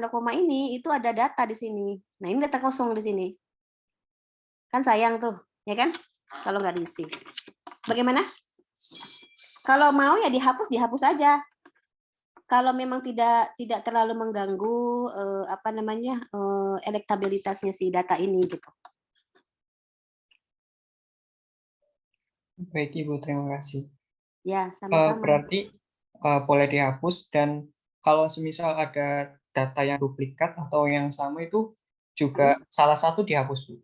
[SPEAKER 1] koma ini itu ada data di sini. Nah, ini data kosong di sini. Kan sayang tuh, ya kan? Kalau nggak diisi. Bagaimana? Kalau mau ya dihapus aja. Kalau memang tidak terlalu mengganggu elektabilitasnya si data ini gitu.
[SPEAKER 6] Baik Ibu, terima kasih.
[SPEAKER 1] Ya, sama-sama.
[SPEAKER 6] Berarti boleh dihapus, dan kalau semisal ada data yang duplikat atau yang sama itu juga salah satu dihapus, Bu.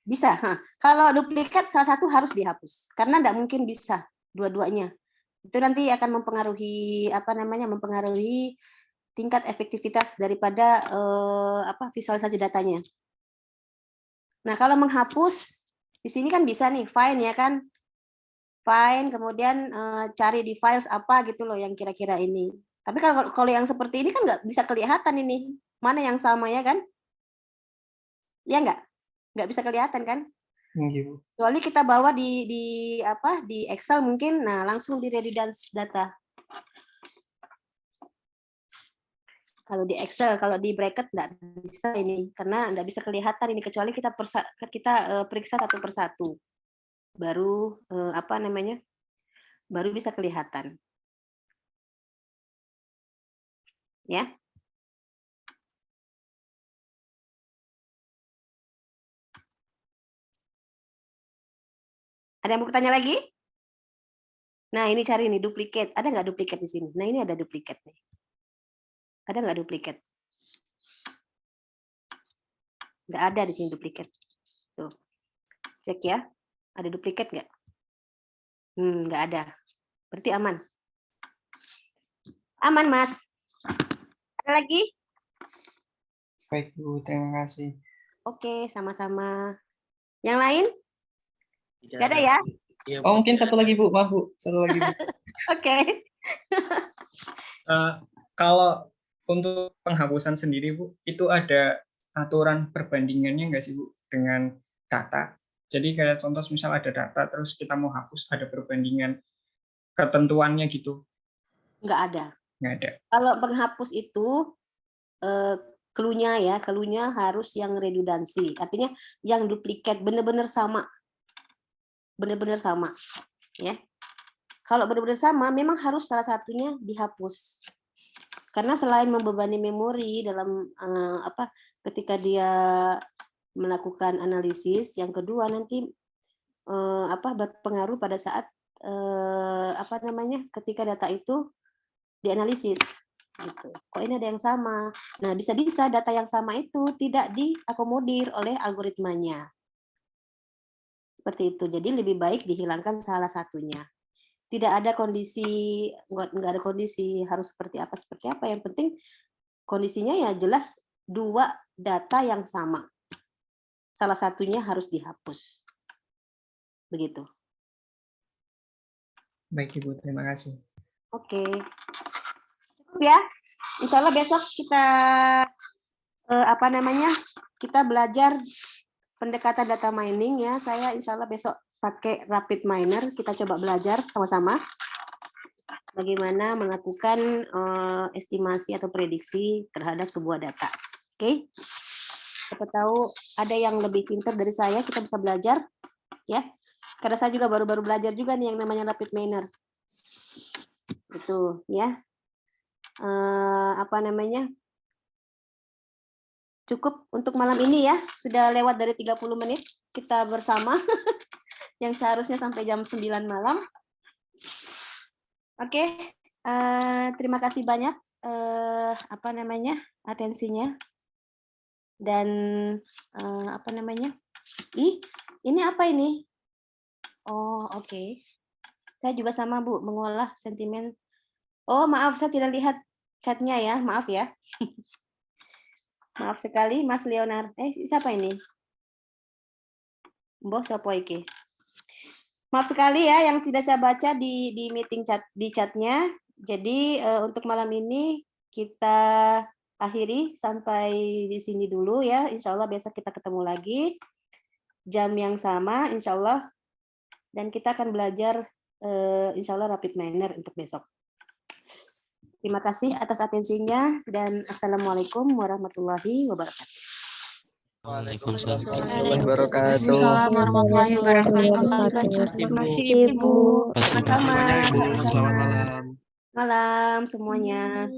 [SPEAKER 1] Bisa. Kalau duplikat salah satu harus dihapus karena tidak mungkin bisa dua-duanya. Itu nanti akan mempengaruhi mempengaruhi tingkat efektivitas daripada visualisasi datanya. Nah, kalau menghapus di sini kan bisa nih find ya kan. Find kemudian cari di files apa gitu loh yang kira-kira ini. Tapi kalau yang seperti ini kan nggak bisa kelihatan ini mana yang sama ya kan? Ya nggak bisa kelihatan kan? Kecuali kita bawa di Excel mungkin, nah langsung di redundance data. Kalau di Excel, kalau di bracket nggak bisa ini, karena nggak bisa kelihatan ini kecuali kita periksa satu persatu, baru baru bisa kelihatan. Ya. Ada yang mau bertanya lagi? Nah, ini cari nih duplikat. Ada nggak duplikat di sini? Nah, ini ada duplikat nih. Ada nggak duplikat? Nggak ada di sini duplikat. Tuh. Cek ya. Ada duplikat nggak? Nggak ada. Berarti aman. Aman, Mas. Ada lagi?
[SPEAKER 6] Baik, Bu. Terima kasih.
[SPEAKER 1] Oke, sama-sama. Yang lain? Nggak ada ya?
[SPEAKER 6] Oh, mungkin satu lagi, Bu. Maaf, Bu. Satu lagi, Bu.
[SPEAKER 1] Oke.
[SPEAKER 6] Kalau untuk penghapusan sendiri, Bu, itu ada aturan perbandingannya nggak sih, Bu, dengan data? Jadi kayak contoh misal ada data, terus kita mau hapus, ada perbandingan ketentuannya gitu?
[SPEAKER 1] Nggak ada.
[SPEAKER 6] Nggak ada.
[SPEAKER 1] Kalau menghapus itu, clue-nya harus yang redundansi. Artinya yang duplikat benar-benar sama. Benar-benar sama. Ya. Kalau benar-benar sama, memang harus salah satunya dihapus. Karena selain membebani memori dalam ketika dia melakukan analisis, yang kedua nanti berpengaruh pada saat ketika data itu dianalisis gitu. Kok ini ada yang sama? Nah, bisa-bisa data yang sama itu tidak diakomodir oleh algoritmanya. Seperti itu. Jadi lebih baik dihilangkan salah satunya. Tidak ada kondisi, nggak ada kondisi harus seperti apa. Yang penting kondisinya ya jelas dua data yang sama. Salah satunya harus dihapus. Begitu.
[SPEAKER 6] Baik, Ibu. Terima kasih.
[SPEAKER 1] Oke. Cukup ya. Insya Allah besok kita apa namanya, kita belajar pendekatan data mining ya. Saya insya Allah besok pakai Rapid Miner. Kita coba belajar sama-sama bagaimana melakukan estimasi atau prediksi terhadap sebuah data. Oke, siapa tahu ada yang lebih pintar dari saya, kita bisa belajar ya. Karena saya juga baru-baru belajar juga nih yang namanya Rapid Miner. Itu ya. Apa namanya? Cukup untuk malam ini ya, sudah lewat dari 30 menit kita bersama, yang seharusnya sampai jam 9 malam. Oke, terima kasih banyak apa namanya atensinya, dan apa namanya, ini apa ini? Oh oke, saya juga sama Bu, mengolah sentimen. Oh maaf, saya tidak lihat chatnya ya, maaf ya. Maaf sekali, Mas Leonard. Siapa ini? Mbok sopo iki? Maaf sekali ya, yang tidak saya baca di meeting di chatnya. Jadi untuk malam ini kita akhiri sampai di sini dulu ya. Insya Allah besok kita ketemu lagi jam yang sama, insya Allah. Dan kita akan belajar insya Allah Rapid Miner untuk besok. Terima kasih atas atensinya dan Assalamualaikum warahmatullahi wabarakatuh.
[SPEAKER 7] Waalaikumsalam warahmatullahi wabarakatuh.
[SPEAKER 4] Terima kasih,
[SPEAKER 7] Ibu.
[SPEAKER 1] Sama-sama.
[SPEAKER 8] Selamat malam.
[SPEAKER 1] Malam semuanya.